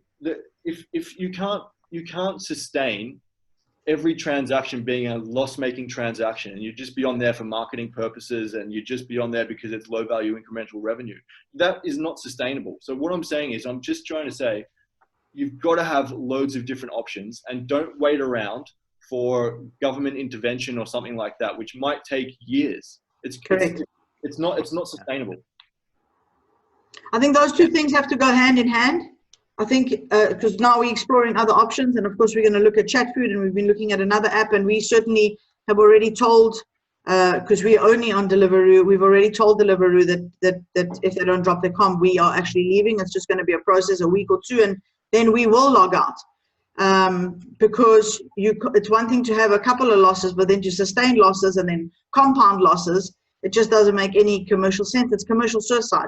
if you can't sustain every transaction being a loss-making transaction, and you just be on there for marketing purposes, and you just be on there because it's low-value incremental revenue, that is not sustainable. So what I'm saying is, I'm just trying to say, you've got to have loads of different options, and don't wait around for government intervention or something like that, which might take years. It's not sustainable. I think those two things have to go hand in hand. I think because now we're exploring other options, and of course we're going to look at ChatFood, and we've been looking at another app, and we certainly have already told, because we're only on Deliveroo, we've already told Deliveroo that if they don't drop their comp, we are actually leaving. It's just going to be a process, a week or two, and then we will log out. Because it's one thing to have a couple of losses, but then to sustain losses and then compound losses, it just doesn't make any commercial sense. It's commercial suicide.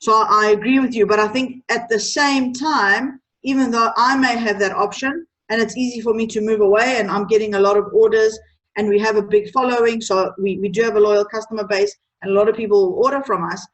So I agree with you, but I think at the same time, even though I may have that option and it's easy for me to move away, and I'm getting a lot of orders and we have a big following, so we do have a loyal customer base and a lot of people order from us,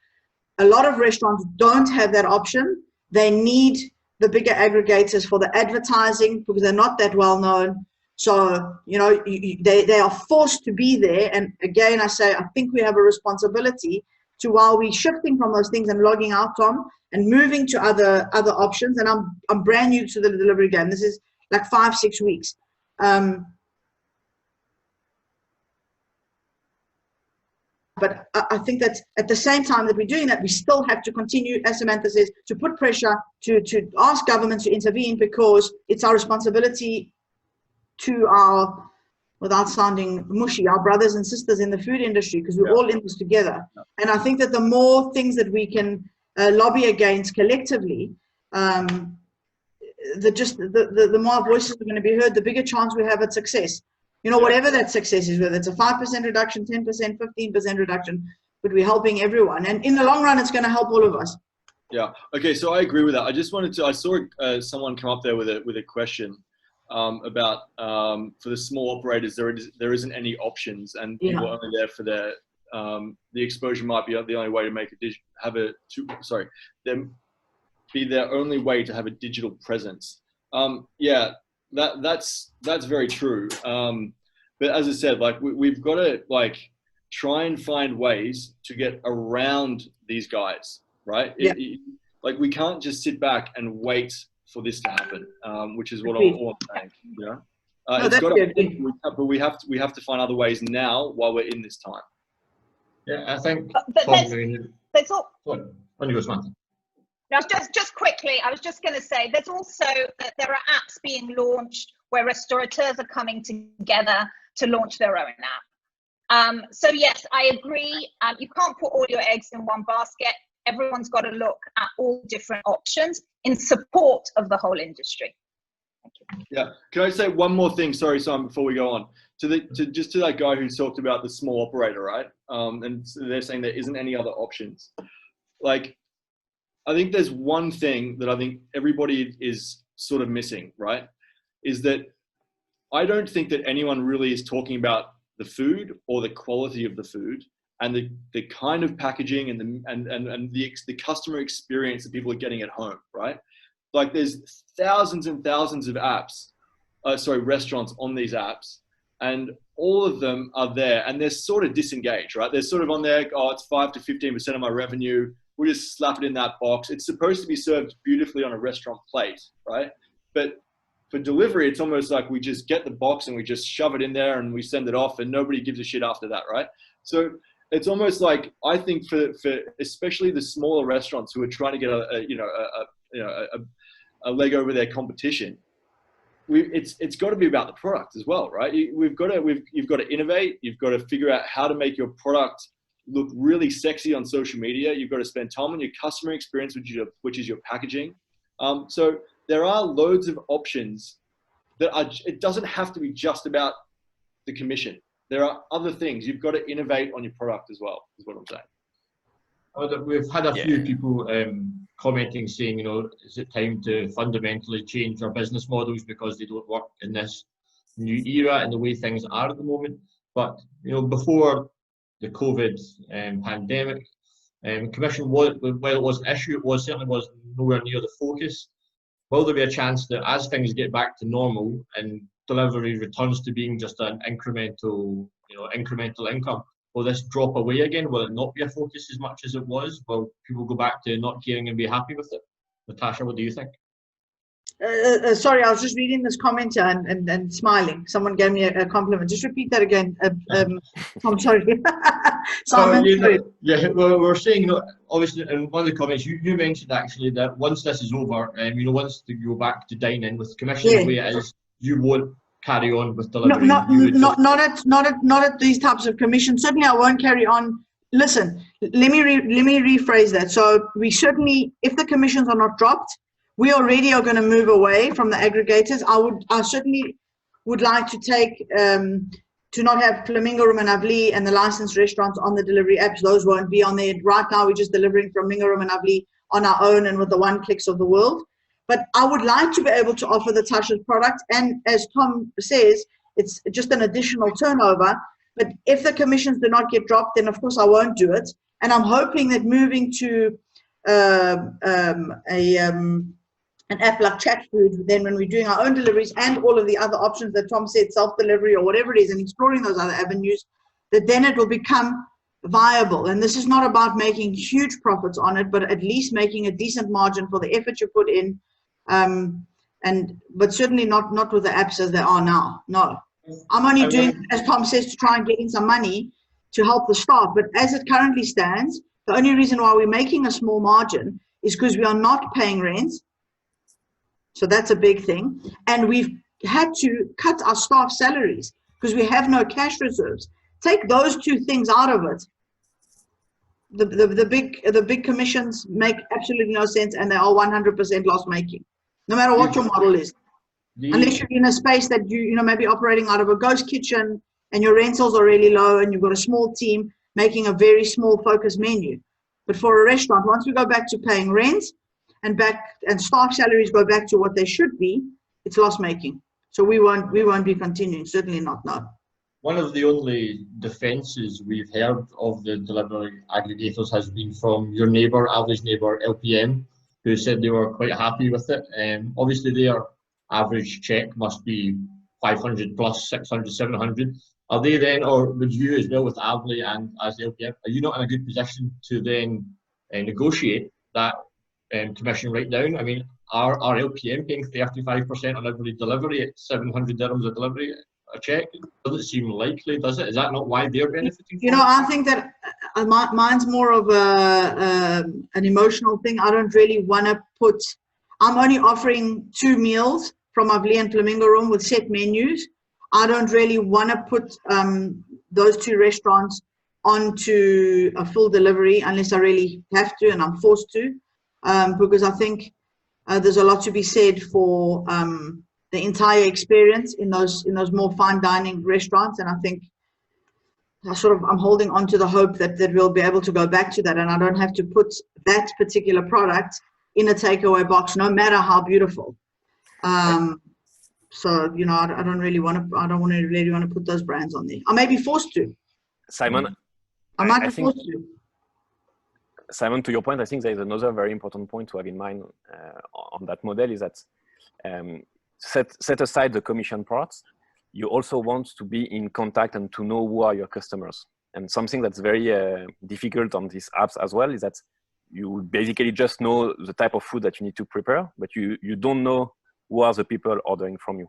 a lot of restaurants don't have that option. They need the bigger aggregators for the advertising because they're not that well known. So, they are forced to be there. And again, I say, I think we have a responsibility to, while we're shifting from those things and logging out, Tom, and moving to other options. And I'm brand new to the delivery game. This is like 5-6 weeks. But I think that at the same time that we're doing that, we still have to continue, as Samantha says, to put pressure, to ask governments to intervene, because it's our responsibility to our, without sounding mushy, our brothers and sisters in the food industry, because we're all in this together. And I think that the more things that we can lobby against collectively, the more voices are going to be heard, the bigger chance we have at success. Whatever that success is, whether it's a 5% reduction, 10%, 15% reduction, but we're helping everyone. And in the long run, it's going to help all of us. Yeah. Okay. So I agree with that. I just wanted to, I saw someone come up there with a question about for the small operators, there isn't any options, and people are only there for their, the exposure might be the only way to make be their only way to have a digital presence. Yeah. That's very true. But as I said, we've got to try and find ways to get around these guys, right? Yeah. We can't just sit back and wait for this to happen, which is what I'm saying. No, it's got to happen, but we have to find other ways now while we're in this time. Yeah, I think there's all. On you go, Samantha. Now, just quickly, I was just going to say, there's also there are apps being launched where restaurateurs are coming together to launch their own app. So yes, I agree. You can't put all your eggs in one basket. Everyone's got to look at all different options in support of the whole industry. Thank you. Yeah, can I say one more thing? Sorry, Simon, before we go on. To that guy who talked about the small operator, right? And they're saying there isn't any other options. Like, I think there's one thing that I think everybody is sort of missing, right? Is that I don't think that anyone really is talking about the food or the quality of the food and the kind of packaging and the customer experience that people are getting at home, right? Like, there's thousands and thousands of apps, restaurants on these apps, and all of them are there and they're sort of disengaged, right? They're sort of on there, oh, it's 5 to 15% of my revenue. We'll just slap it in that box. It's supposed to be served beautifully on a restaurant plate, right? But for delivery, it's almost like we just get the box and we just shove it in there and we send it off and nobody gives a shit after that, right? So it's almost like, I think for especially the smaller restaurants who are trying to get a leg over their competition, it's got to be about the product as well, right? You've got to innovate. You've got to figure out how to make your product look really sexy on social media. You've got to spend time on your customer experience, which is your packaging. So there are loads of options it doesn't have to be just about the commission. There are other things. You've got to innovate on your product as well, is what I'm saying. We've had a few people commenting saying, is it time to fundamentally change our business models because they don't work in this new era and the way things are at the moment. But, before the COVID pandemic, commission while it was an issue, it certainly was nowhere near the focus. Will there be a chance that as things get back to normal and delivery returns to being just an incremental income, will this drop away again? Will it not be a focus as much as it was? Will people go back to not caring and be happy with it? Natasha, what do you think? Sorry, I was just reading this comment and smiling. Someone gave me a compliment. Just repeat that again. I'm sorry. Simon, well, we're saying, obviously, in one of the comments, you mentioned actually that once this is over, once you go back to dining with commission the way it is, you won't carry on with delivery. Not at these types of commissions. Certainly, I won't carry on. Listen, let me rephrase that. So we certainly, if the commissions are not dropped, we already are going to move away from the aggregators. I certainly would like to take to not have Flamingo Room and Avli and the licensed restaurants on the delivery apps. Those won't be on there. Right now, we're just delivering Flamingo Room and Avli on our own and with the one clicks of the world. But I would like to be able to offer the Tashas product. And as Tom says, it's just an additional turnover. But if the commissions do not get dropped, then of course I won't do it. And I'm hoping that moving to an app like ChatFood, then when we're doing our own deliveries and all of the other options that Tom said, self-delivery or whatever it is, and exploring those other avenues, that then it will become viable. And this is not about making huge profits on it, but at least making a decent margin for the effort you put in, but certainly not with the apps as they are now. No, I'm only doing, as Tom says, to try and get in some money to help the staff. But as it currently stands, the only reason why we're making a small margin is because we are not paying rent. So that's a big thing. And we've had to cut our staff salaries because we have no cash reserves. Take those two things out of it. The big commissions make absolutely no sense, and they are 100% loss making, no matter what your model is. Unless you're in a space that you maybe operating out of a ghost kitchen and your rentals are really low and you've got a small team making a very small focused menu. But for a restaurant, once we go back to paying rent and staff salaries go back to what they should be, it's loss making. So we won't be continuing, certainly not now. One of the only defences we've heard of the delivery aggregators has been from your neighbour, average neighbour, LPM, who said they were quite happy with it. Obviously, their average check must be 500 plus, 600, 700. Are they then, or would you as well with Avli and as LPM, are you not in a good position to then negotiate that commission right down? I mean, are LPM paying 35% on every delivery at 700 dirhams a delivery? A check? Doesn't seem likely, does it? Is that not why they're benefiting from I think that mine's more of an emotional thing. I don't really want to put. I'm only offering 2 meals from our Vliet and Flamingo Room with set menus. I don't really want to put those 2 restaurants onto a full delivery unless I really have to and I'm forced to, because I think there's a lot to be said for the entire experience in those more fine dining restaurants, and I think I'm holding on to the hope that we'll be able to go back to that, and I don't have to put that particular product in a takeaway box, no matter how beautiful. So you know, I don't really want to put those brands on there. I may be forced to. Simon, I might be forced to. Simon, to your point, I think there is another very important point to have in mind on that model is that set aside the commission parts, you also want to be in contact and to know who are your customers. And something that's very difficult on these apps as well is that you basically just know the type of food that you need to prepare, but you don't know who are the people ordering from you.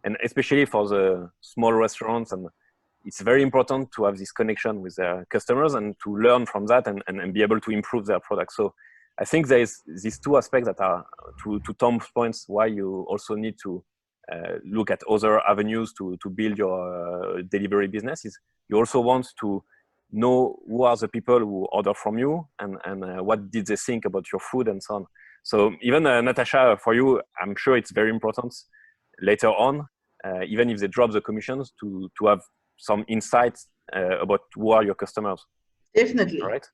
And especially for the small restaurants, and it's very important to have this connection with their customers and to learn from that and be able to improve their product. So I think there is these 2 aspects that are, to Tom's points, why you also need to look at other avenues to build your delivery business. Is you also want to know who are the people who order from you and what did they think about your food and so on. So even Natasha, for you, I'm sure it's very important later on, even if they drop the commissions, to have some insights about who are your customers. Definitely. All right.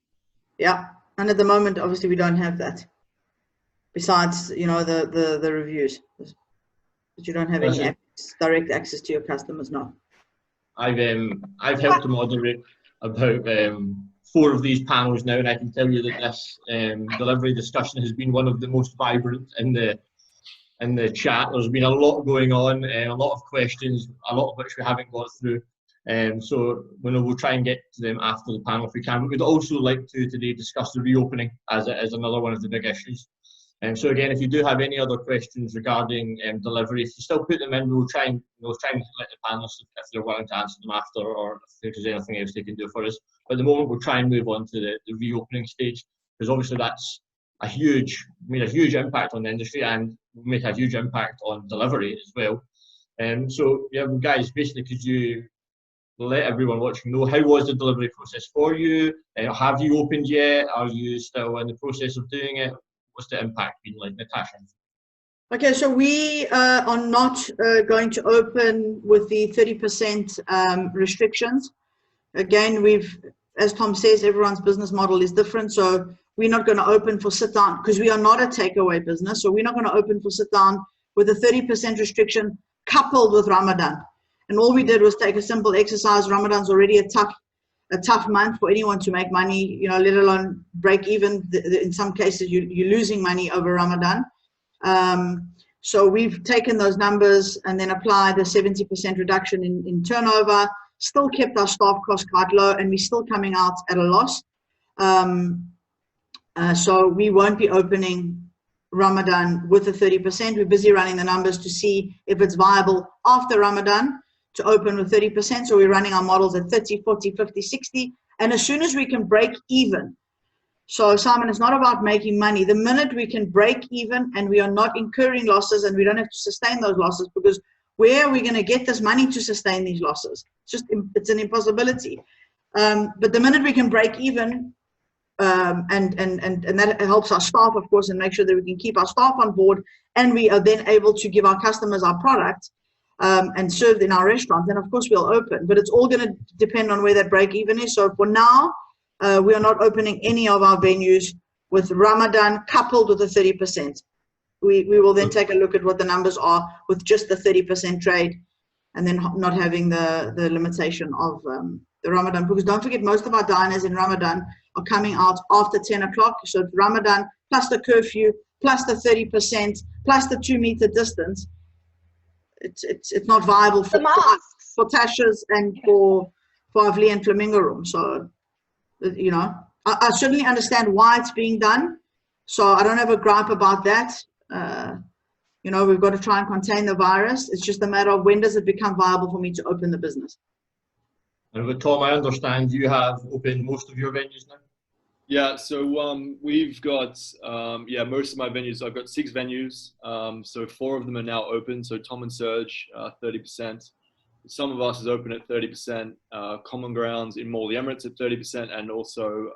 Yeah, and at the moment, obviously, we don't have that. Besides, you know, the reviews, but you don't have any direct access to your customers now. I've helped to moderate about 4 of these panels now, and I can tell you that this delivery discussion has been one of the most vibrant in the chat. There's been a lot going on, a lot of questions, a lot of which we haven't got through. So we'll try and get to them after the panel if we can. But we'd also like to today discuss the reopening, as it is another one of the big issues. So again, if you do have any other questions regarding delivery, if you still put them in, we'll try and let the panelists, if they're willing to answer them after, or if there's anything else they can do for us. But at the moment, we'll try and move on to the reopening stage, because obviously that's made a huge impact on the industry and will make a huge impact on delivery as well. So yeah, guys, basically, could you let everyone watching know, how was the delivery process for you? Have you opened yet? Are you still in the process of doing it? What's the impact been like, Natasha? Okay, so we are not going to open with the 30% restrictions. Again, as Tom says, everyone's business model is different. So we're not going to open for sit down because we are not a takeaway business. So we're not going to open for sit down with a 30% restriction coupled with Ramadan. And all we did was take a simple exercise. Ramadan's already a tough month for anyone to make money, you know, let alone break even. In some cases, you're losing money over Ramadan. So we've taken those numbers and then applied a 70% reduction in turnover, still kept our staff costs quite low, and we're still coming out at a loss. So we won't be opening Ramadan with the 30%. We're busy running the numbers to see if it's viable after Ramadan to open with 30%. So we're running our models at 30, 40, 50, 60. And as soon as we can break even, so Simon, it's not about making money. The minute we can break even and we are not incurring losses and we don't have to sustain those losses, because where are we going to get this money to sustain these losses? It's an impossibility. But the minute we can break even, and that helps our staff, of course, and make sure that we can keep our staff on board, and we are then able to give our customers our product and served in our restaurant, then of course we'll open. But it's all going to depend on where that break even is. So for now, we are not opening any of our venues with Ramadan coupled with the 30%. We will then take a look at what the numbers are with just the 30% trade, and then not having the limitation of the Ramadan. Because don't forget, most of our diners in Ramadan are coming out after 10 o'clock. So it's Ramadan plus the curfew, plus the 30%, plus the 2-meter distance. It's not viable for Tashas and for our Vliet and Flamingo Room. So, you know, I certainly understand why it's being done. So I don't have a gripe about that. You know, we've got to try and contain the virus. It's just a matter of when does it become viable for me to open the business. And with Tom, I understand you have opened most of your venues now? Yeah, so we've got, most of my venues, I've got 6 venues. So 4 of them are now open. So Tom and Serge, 30%. Some of us is open at 30%, Common Grounds in Mall of the Emirates at 30%, and also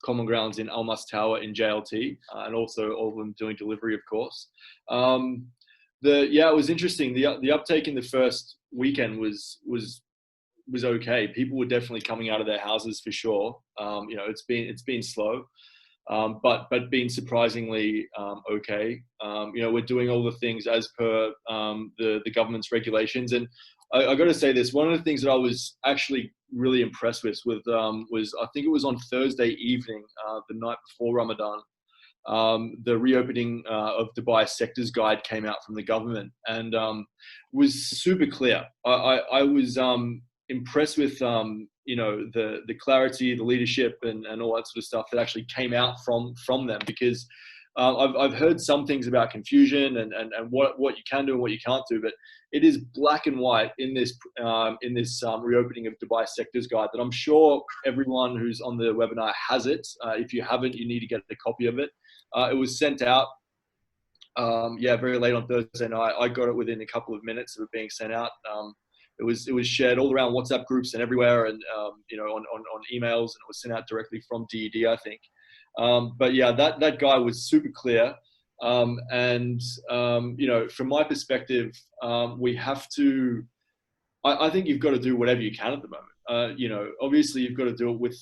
Common Grounds in Almas Tower in JLT, and also all of them doing delivery, of course. It was interesting. The uptake in the first weekend was okay. People were definitely coming out of their houses for sure. It's been slow, but been surprisingly okay. We're doing all the things as per the government's regulations. And I got to say this, one of the things that I was actually really impressed with was, I think it was on Thursday evening, the night before Ramadan, the reopening of Dubai sectors guide came out from the government, and was super clear. I was impressed with the clarity, the leadership, and all that sort of stuff that actually came out from them, because I've heard some things about confusion and what you can do and what you can't do, but it is black and white in this reopening of Dubai sectors guide that I'm sure everyone who's on the webinar has it. If you haven't, you need to get a copy of it. It was sent out very late on Thursday night. I got it within a couple of minutes of it being sent out. It was shared all around WhatsApp groups and everywhere, and on emails, and it was sent out directly from DED, I think. But yeah, that guy was super clear. From my perspective, we have to, I think you've got to do whatever you can at the moment. Obviously you've got to do it with,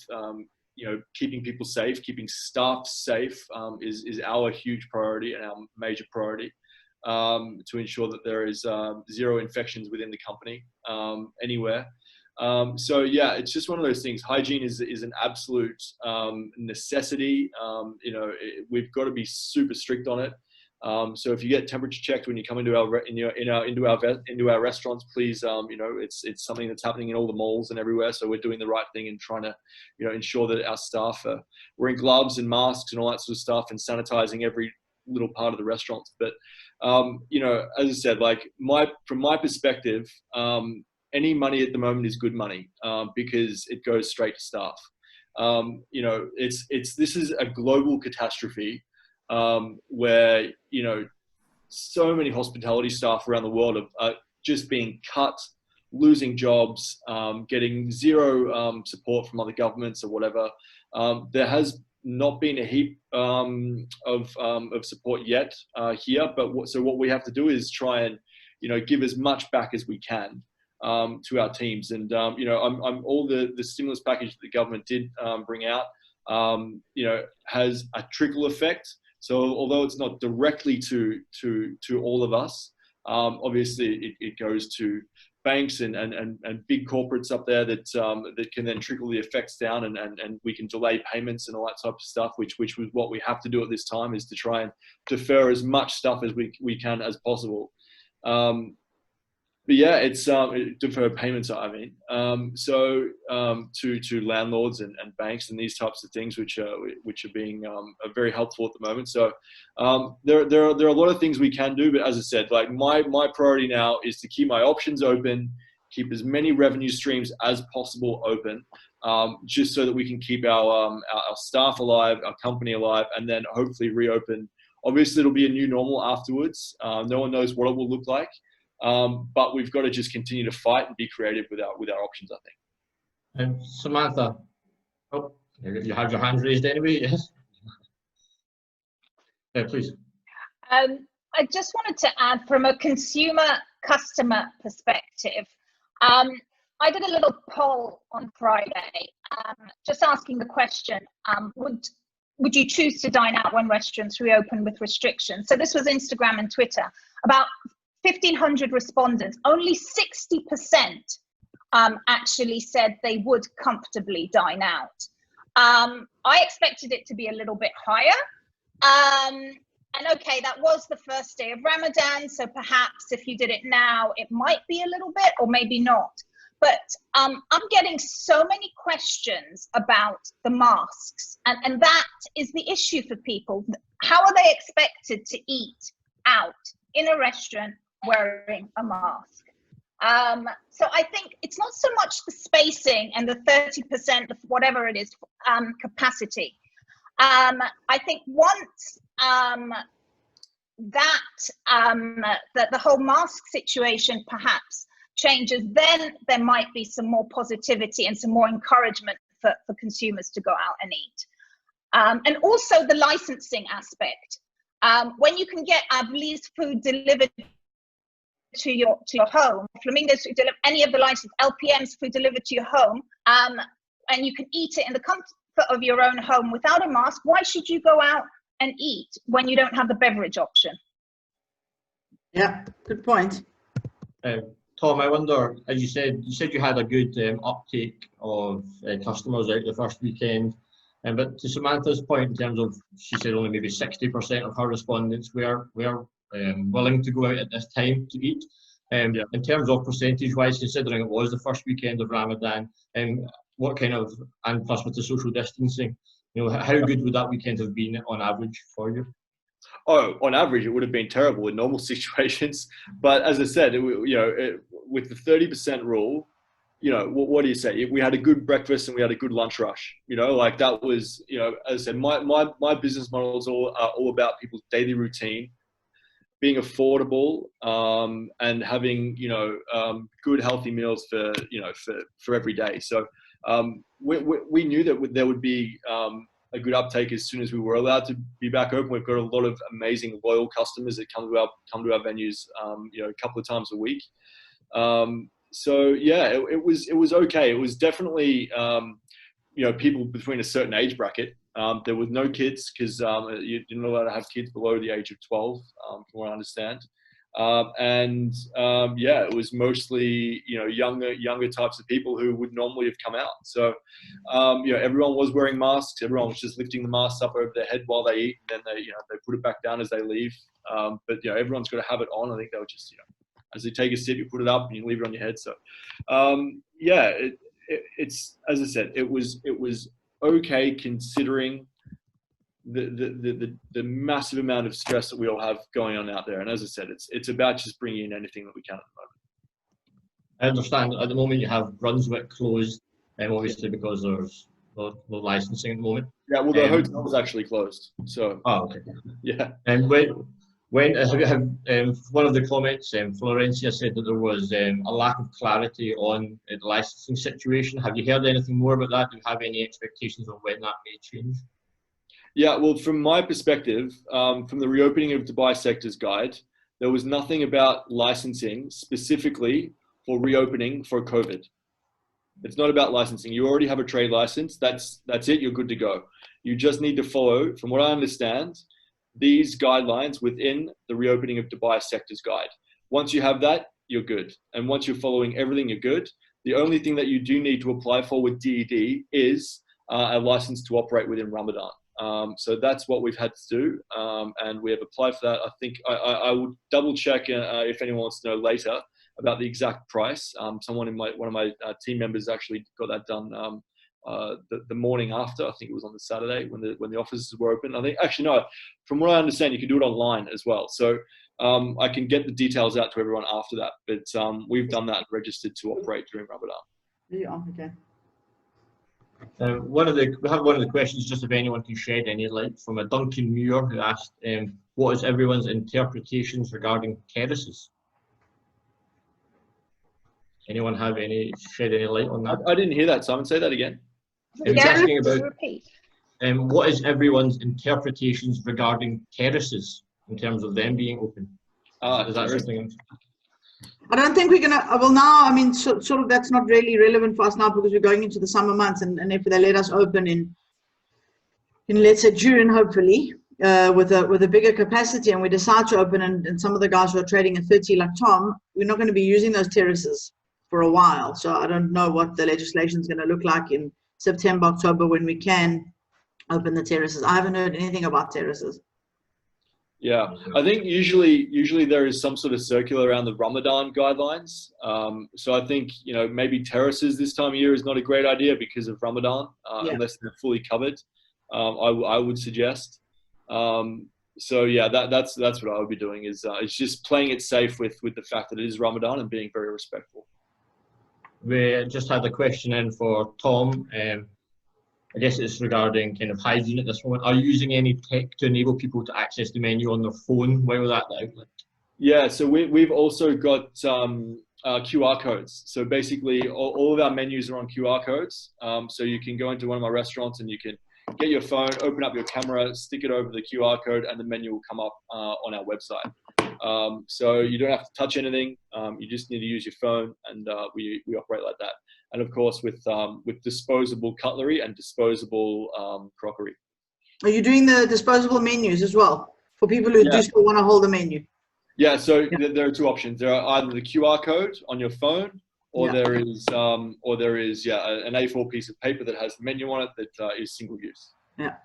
keeping people safe, keeping staff safe, is our huge priority and our major priority, to ensure that there is 0 infections within the company, anywhere. So yeah, it's just one of those things. Hygiene is an absolute necessity. We've got to be super strict on it. So if you get temperature checked when you come into our restaurants, please, it's something that's happening in all the malls and everywhere. So we're doing the right thing and trying to, ensure that our staff are wearing gloves and masks and all that sort of stuff, and sanitizing every little part of the restaurants. But as I said, from my perspective, any money at the moment is good money, because it goes straight to staff. This is a global catastrophe, where so many hospitality staff around the world are just being cut, losing jobs, getting 0 support from other governments or whatever. There has not been a heap of support yet here, but what we have to do is try and give as much back as we can to our teams. And I'm all the stimulus package that the government did bring out has a trickle effect. So although it's not directly to all of us, obviously it goes to banks and big corporates up there that can then trickle the effects down, and we can delay payments and all that type of stuff, which was what we have to do at this time, is to try and defer as much stuff as we can as possible. But yeah, it's deferred payments, I mean. To landlords and banks and these types of things, which are being very helpful at the moment. So there are a lot of things we can do, but as I said, my priority now is to keep my options open, keep as many revenue streams as possible open, just so that we can keep our staff alive, our company alive, and then hopefully reopen. Obviously, it'll be a new normal afterwards. No one knows what it will look like. But we've got to just continue to fight and be creative with our options, I think. And Samantha, you have your hand raised anyway, yes? Yeah, please. I just wanted to add, from a customer perspective, I did a little poll on Friday, just asking the question, would you choose to dine out when restaurants reopen with restrictions? So this was Instagram and Twitter. About 1,500 respondents, only 60% actually said they would comfortably dine out. I expected it to be a little bit higher. And okay, that was the first day of Ramadan, so perhaps if you did it now, it might be a little bit, or maybe not. But I'm getting so many questions about the masks, and that is the issue for people. How are they expected to eat out in a restaurant wearing a mask? So I think it's not so much the spacing and the 30% of whatever it is capacity. I think once that the whole mask situation perhaps changes, then there might be some more positivity and some more encouragement for consumers to go out and eat. And also the licensing aspect. When you can get Avli's food delivered to your home, Flamingo's food delivered, any of the license, LPM's food delivered to your home, and you can eat it in the comfort of your own home without a mask, why should you go out and eat when you don't have the beverage option? Yeah, good point. Tom, I wonder, as you said you had a good uptake of customers out the first weekend, but to Samantha's point in terms of, she said only maybe 60% of her respondents were willing to go out at this time to eat. In terms of percentage-wise, considering it was the first weekend of Ramadan, what kind of, and plus with the social distancing, how good would that weekend have been on average for you? Oh, on average, it would have been terrible in normal situations. But as I said, with the 30% rule, what do you say? We had a good breakfast and we had a good lunch rush. Like that was, as I said, my business model is all about people's daily routine, being affordable, and having good healthy meals for every day. So we knew that there would be a good uptake as soon as we were allowed to be back open. We've got a lot of amazing loyal customers that come to our venues, a couple of times a week. So yeah, it was okay. It was definitely people between a certain age bracket. There were no kids because you're not allowed to have kids below the age of 12, from what I understand. It was mostly younger types of people who would normally have come out. So everyone was wearing masks. Everyone was just lifting the masks up over their head while they eat, and then they put it back down as they leave. But everyone's got to have it on. I think they were just as they take a sip, you put it up and you leave it on your head. So it's, as I said, it was okay considering the massive amount of stress that we all have going on out there. And as I said, it's about just bringing in anything that we can at the moment. I understand at the moment you have Brunswick closed, obviously because there's no licensing at the moment. Yeah, well, the hotel was actually closed. So. Oh, okay. Yeah. And when one of the comments, Florencia said that there was a lack of clarity on the licensing situation. Have you heard anything more about that? Do you have any expectations on when that may change? Yeah, well, from my perspective, from the reopening of Dubai Sectors Guide, there was nothing about licensing specifically for reopening for COVID. It's not about licensing. You already have a trade license. That's it. You're good to go. You just need to follow, from what I understand, these guidelines within the reopening of Dubai Sectors Guide. Once you have that, you're good. And once you're following everything, you're good. The only thing that you do need to apply for with DED is a license to operate within Ramadan. So that's what we've had to do, and we have applied for that. I think I would double check if anyone wants to know later about the exact price. One of my team members actually got that done the morning after. I think it was on the Saturday when the offices were open. I think actually no, from what I understand, you can do it online as well. So I can get the details out to everyone after that. But we've done that and registered to operate during Ramadan. Yeah, okay. We have one of the questions, just if anyone can shed any light, from a Duncan Muir who asked, what is everyone's interpretations regarding terraces? Anyone have shed any light on that? I didn't hear that, Simon. Say that again. He's asking about what is everyone's interpretations regarding terraces in terms of them being open? Is that something? I don't think we're gonna. Well, now I mean, sort of that's not really relevant for us now because we're going into the summer months, and if they let us open in let's say June, hopefully, with a bigger capacity, and we decide to open, and some of the guys who are trading at 30 like Tom, we're not going to be using those terraces for a while. So I don't know what the legislation is going to look like in September, October when we can open the terraces. I haven't heard anything about terraces. Yeah, I think usually there is some sort of circular around the Ramadan guidelines. So I think, maybe terraces this time of year is not a great idea because of Ramadan, unless they're fully covered. I would suggest. So yeah, that's what I would be doing is it's just playing it safe with the fact that it is Ramadan and being very respectful. We just had a question in for Tom. I guess it's regarding kind of hygiene at this moment. Are you using any tech to enable people to access the menu on their phone while at the outlet? Yeah, so we've also got QR codes. So basically, all of our menus are on QR codes. So you can go into one of my restaurants and you can get your phone, open up your camera, stick it over the QR code, and the menu will come up on our website. So you don't have to touch anything. You just need to use your phone, and we operate like that. And of course, with disposable cutlery and disposable crockery. Are you doing the disposable menus as well for people who do still want to hold a menu? Yeah, so there are two options. There are either the QR code on your phone, or there is an A4 piece of paper that has the menu on it that is single use. Yeah.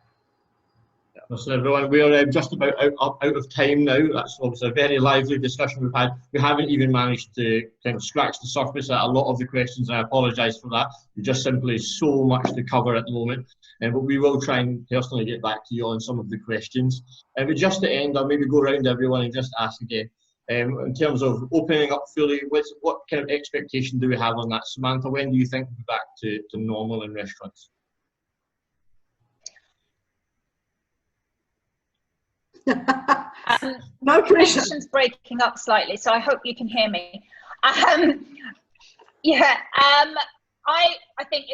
So everyone, we're just about out of time now. That's obviously a very lively discussion we've had. We haven't even managed to kind of scratch the surface at a lot of the questions. I apologise for that. There's just simply so much to cover at the moment. But we will try and personally get back to you on some of the questions. But just to end, I'll maybe go around everyone and just ask again, in terms of opening up fully, what kind of expectation do we have on that? Samantha, when do you think we'll be back to normal in restaurants? No pressure. Connection's breaking up slightly, so I hope you can hear me. I think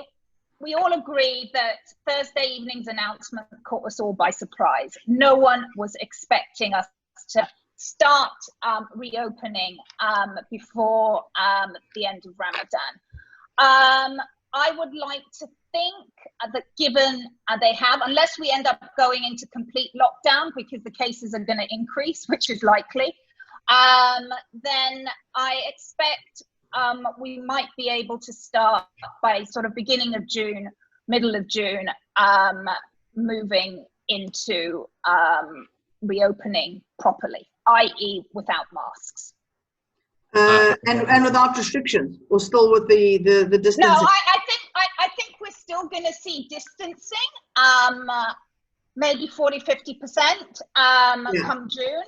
we all agree that Thursday evening's announcement caught us all by surprise. No one was expecting us to start reopening before the end of Ramadan. I would like to think that given they have, unless we end up going into complete lockdown because the cases are going to increase, which is likely, then I expect we might be able to start by sort of beginning of June, middle of June, moving into reopening properly, i.e. without masks. And without restrictions, or still with the distancing? No, I think we're still going to see distancing, maybe 40–50% come June.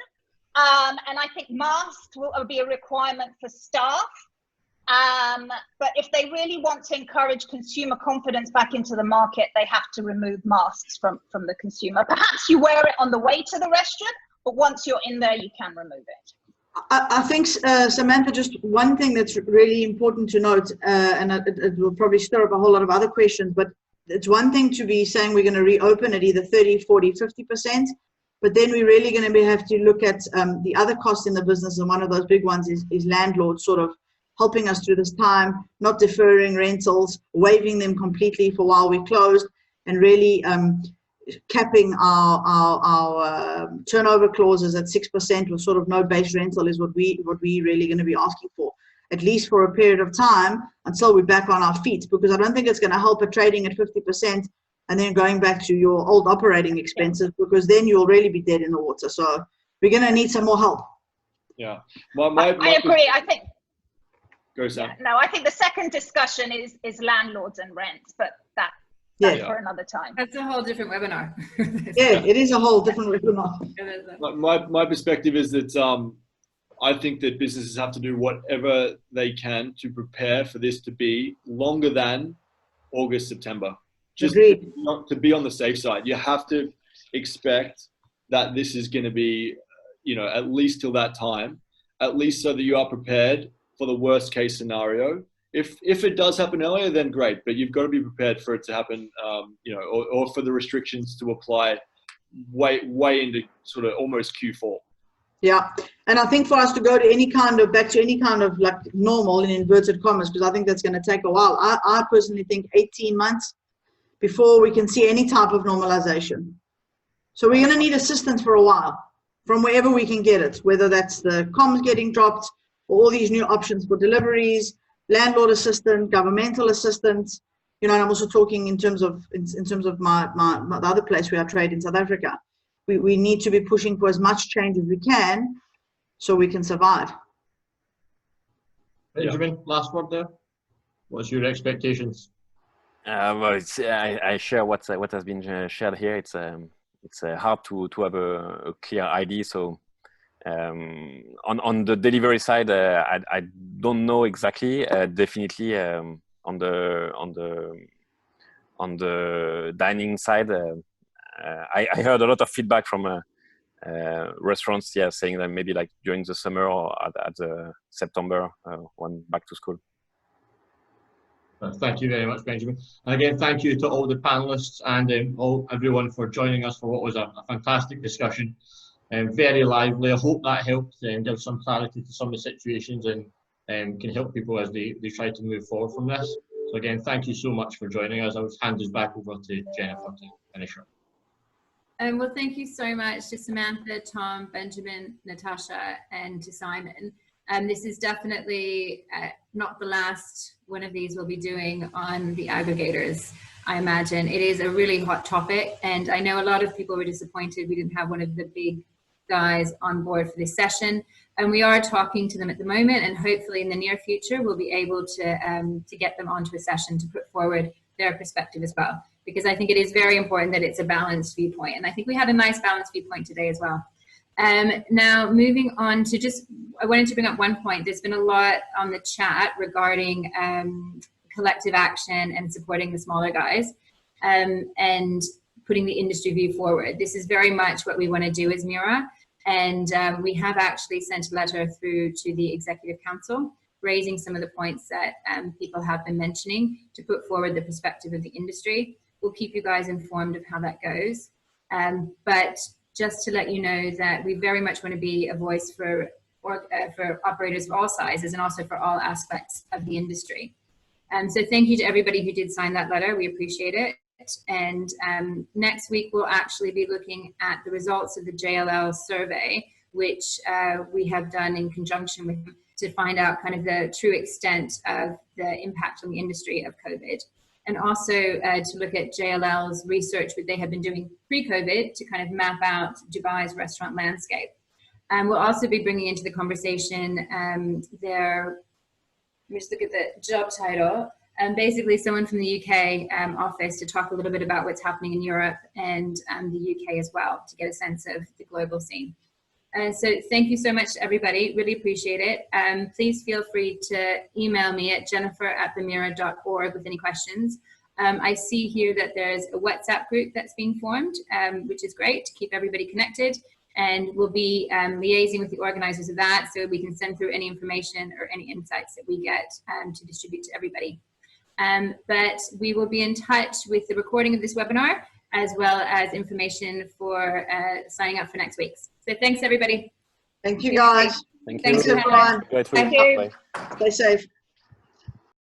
And I think masks will be a requirement for staff. But if they really want to encourage consumer confidence back into the market, they have to remove masks from the consumer. Perhaps you wear it on the way to the restaurant, but once you're in there, you can remove it. I think, Samantha, just one thing that's really important to note, and it will probably stir up a whole lot of other questions, but it's one thing to be saying we're going to reopen at either 30, 40, 50%, but then we're really going to have to look at the other costs in the business, and one of those big ones is landlords sort of helping us through this time, not deferring rentals, waiving them completely for while we're closed, and really capping our turnover clauses at 6% with sort of no base rental is what we really going to be asking for, at least for a period of time until we're back on our feet, because I don't think it's going to help at trading at 50% and then going back to your old operating expenses, because then you'll really be dead in the water. So we're going to need some more help. Yeah, I agree. I think. Go, Sam. No, I think the second discussion is landlords and rents, but that's for another time. That's a whole different webinar. Yeah, it is a whole different webinar. My perspective is that I think that businesses have to do whatever they can to prepare for this to be longer than August, September. Just to be on the safe side. You have to expect that this is going to be, at least till that time, at least so that you are prepared for the worst case scenario. If it does happen earlier, then great, but you've got to be prepared for it to happen, or for the restrictions to apply way into sort of almost Q4. Yeah, and I think for us to go to back to any kind of like normal in inverted commas, because I think that's going to take a while. I personally think 18 months before we can see any type of normalization. So we're going to need assistance for a while from wherever we can get it, whether that's the comms getting dropped or all these new options for deliveries, landlord assistance, governmental assistance. And I'm also talking in terms of my the other place where I trade in South Africa. We need to be pushing for as much change as we can so we can survive. Benjamin, last word there. What's your expectations? Well, I share what has been shared here. It's it's hard to have a clear idea. So on the delivery side, I don't know exactly. Definitely on the dining side, I heard a lot of feedback from restaurants, yeah, saying that maybe like during the summer or at September, when back to school. Thank you very much, Benjamin. And again, thank you to all the panelists and everyone for joining us for what was a fantastic discussion. Very lively. I hope that helped give some clarity to some of the situations and can help people as they try to move forward from this. So again, thank you so much for joining us. I will hand this back over to Jennifer to finish up. Well, thank you so much to Samantha, Tom, Benjamin, Natasha, and to Simon. This is definitely not the last one of these we'll be doing on the aggregators, I imagine. It is a really hot topic, and I know a lot of people were disappointed we didn't have one of the big guys on board for this session, and we are talking to them at the moment, and hopefully in the near future we'll be able to get them onto a session to put forward their perspective as well, because I think it is very important that it's a balanced viewpoint, and I think we had a nice balanced viewpoint today as well. Now moving on to I wanted to bring up one point. There's been a lot on the chat regarding collective action and supporting the smaller guys and putting the industry view forward. This is very much what we want to do as MERA, and we have actually sent a letter through to the Executive Council raising some of the points that people have been mentioning to put forward the perspective of the industry. We'll keep you guys informed of how that goes. But just to let you know that we very much want to be a voice for operators of all sizes and also for all aspects of the industry. So thank you to everybody who did sign that letter. We appreciate it. And next week, we'll actually be looking at the results of the JLL survey, which we have done in conjunction with them to find out kind of the true extent of the impact on the industry of COVID. And also to look at JLL's research that they have been doing pre-COVID to kind of map out Dubai's restaurant landscape. We'll also be bringing into the conversation let me just look at the job title, basically someone from the UK office to talk a little bit about what's happening in Europe and the UK as well, to get a sense of the global scene. So thank you so much to everybody, really appreciate it. Please feel free to email me at jennifer@themera.org with any questions. I see here that there's a WhatsApp group that's being formed, which is great to keep everybody connected, and we'll be liaising with the organizers of that so we can send through any information or any insights that we get to distribute to everybody. But we will be in touch with the recording of this webinar, as well as information for signing up for next week's. So thanks, everybody. Thank you, guys. Thank you. Thanks, everyone. Great. Thank you. Stay safe.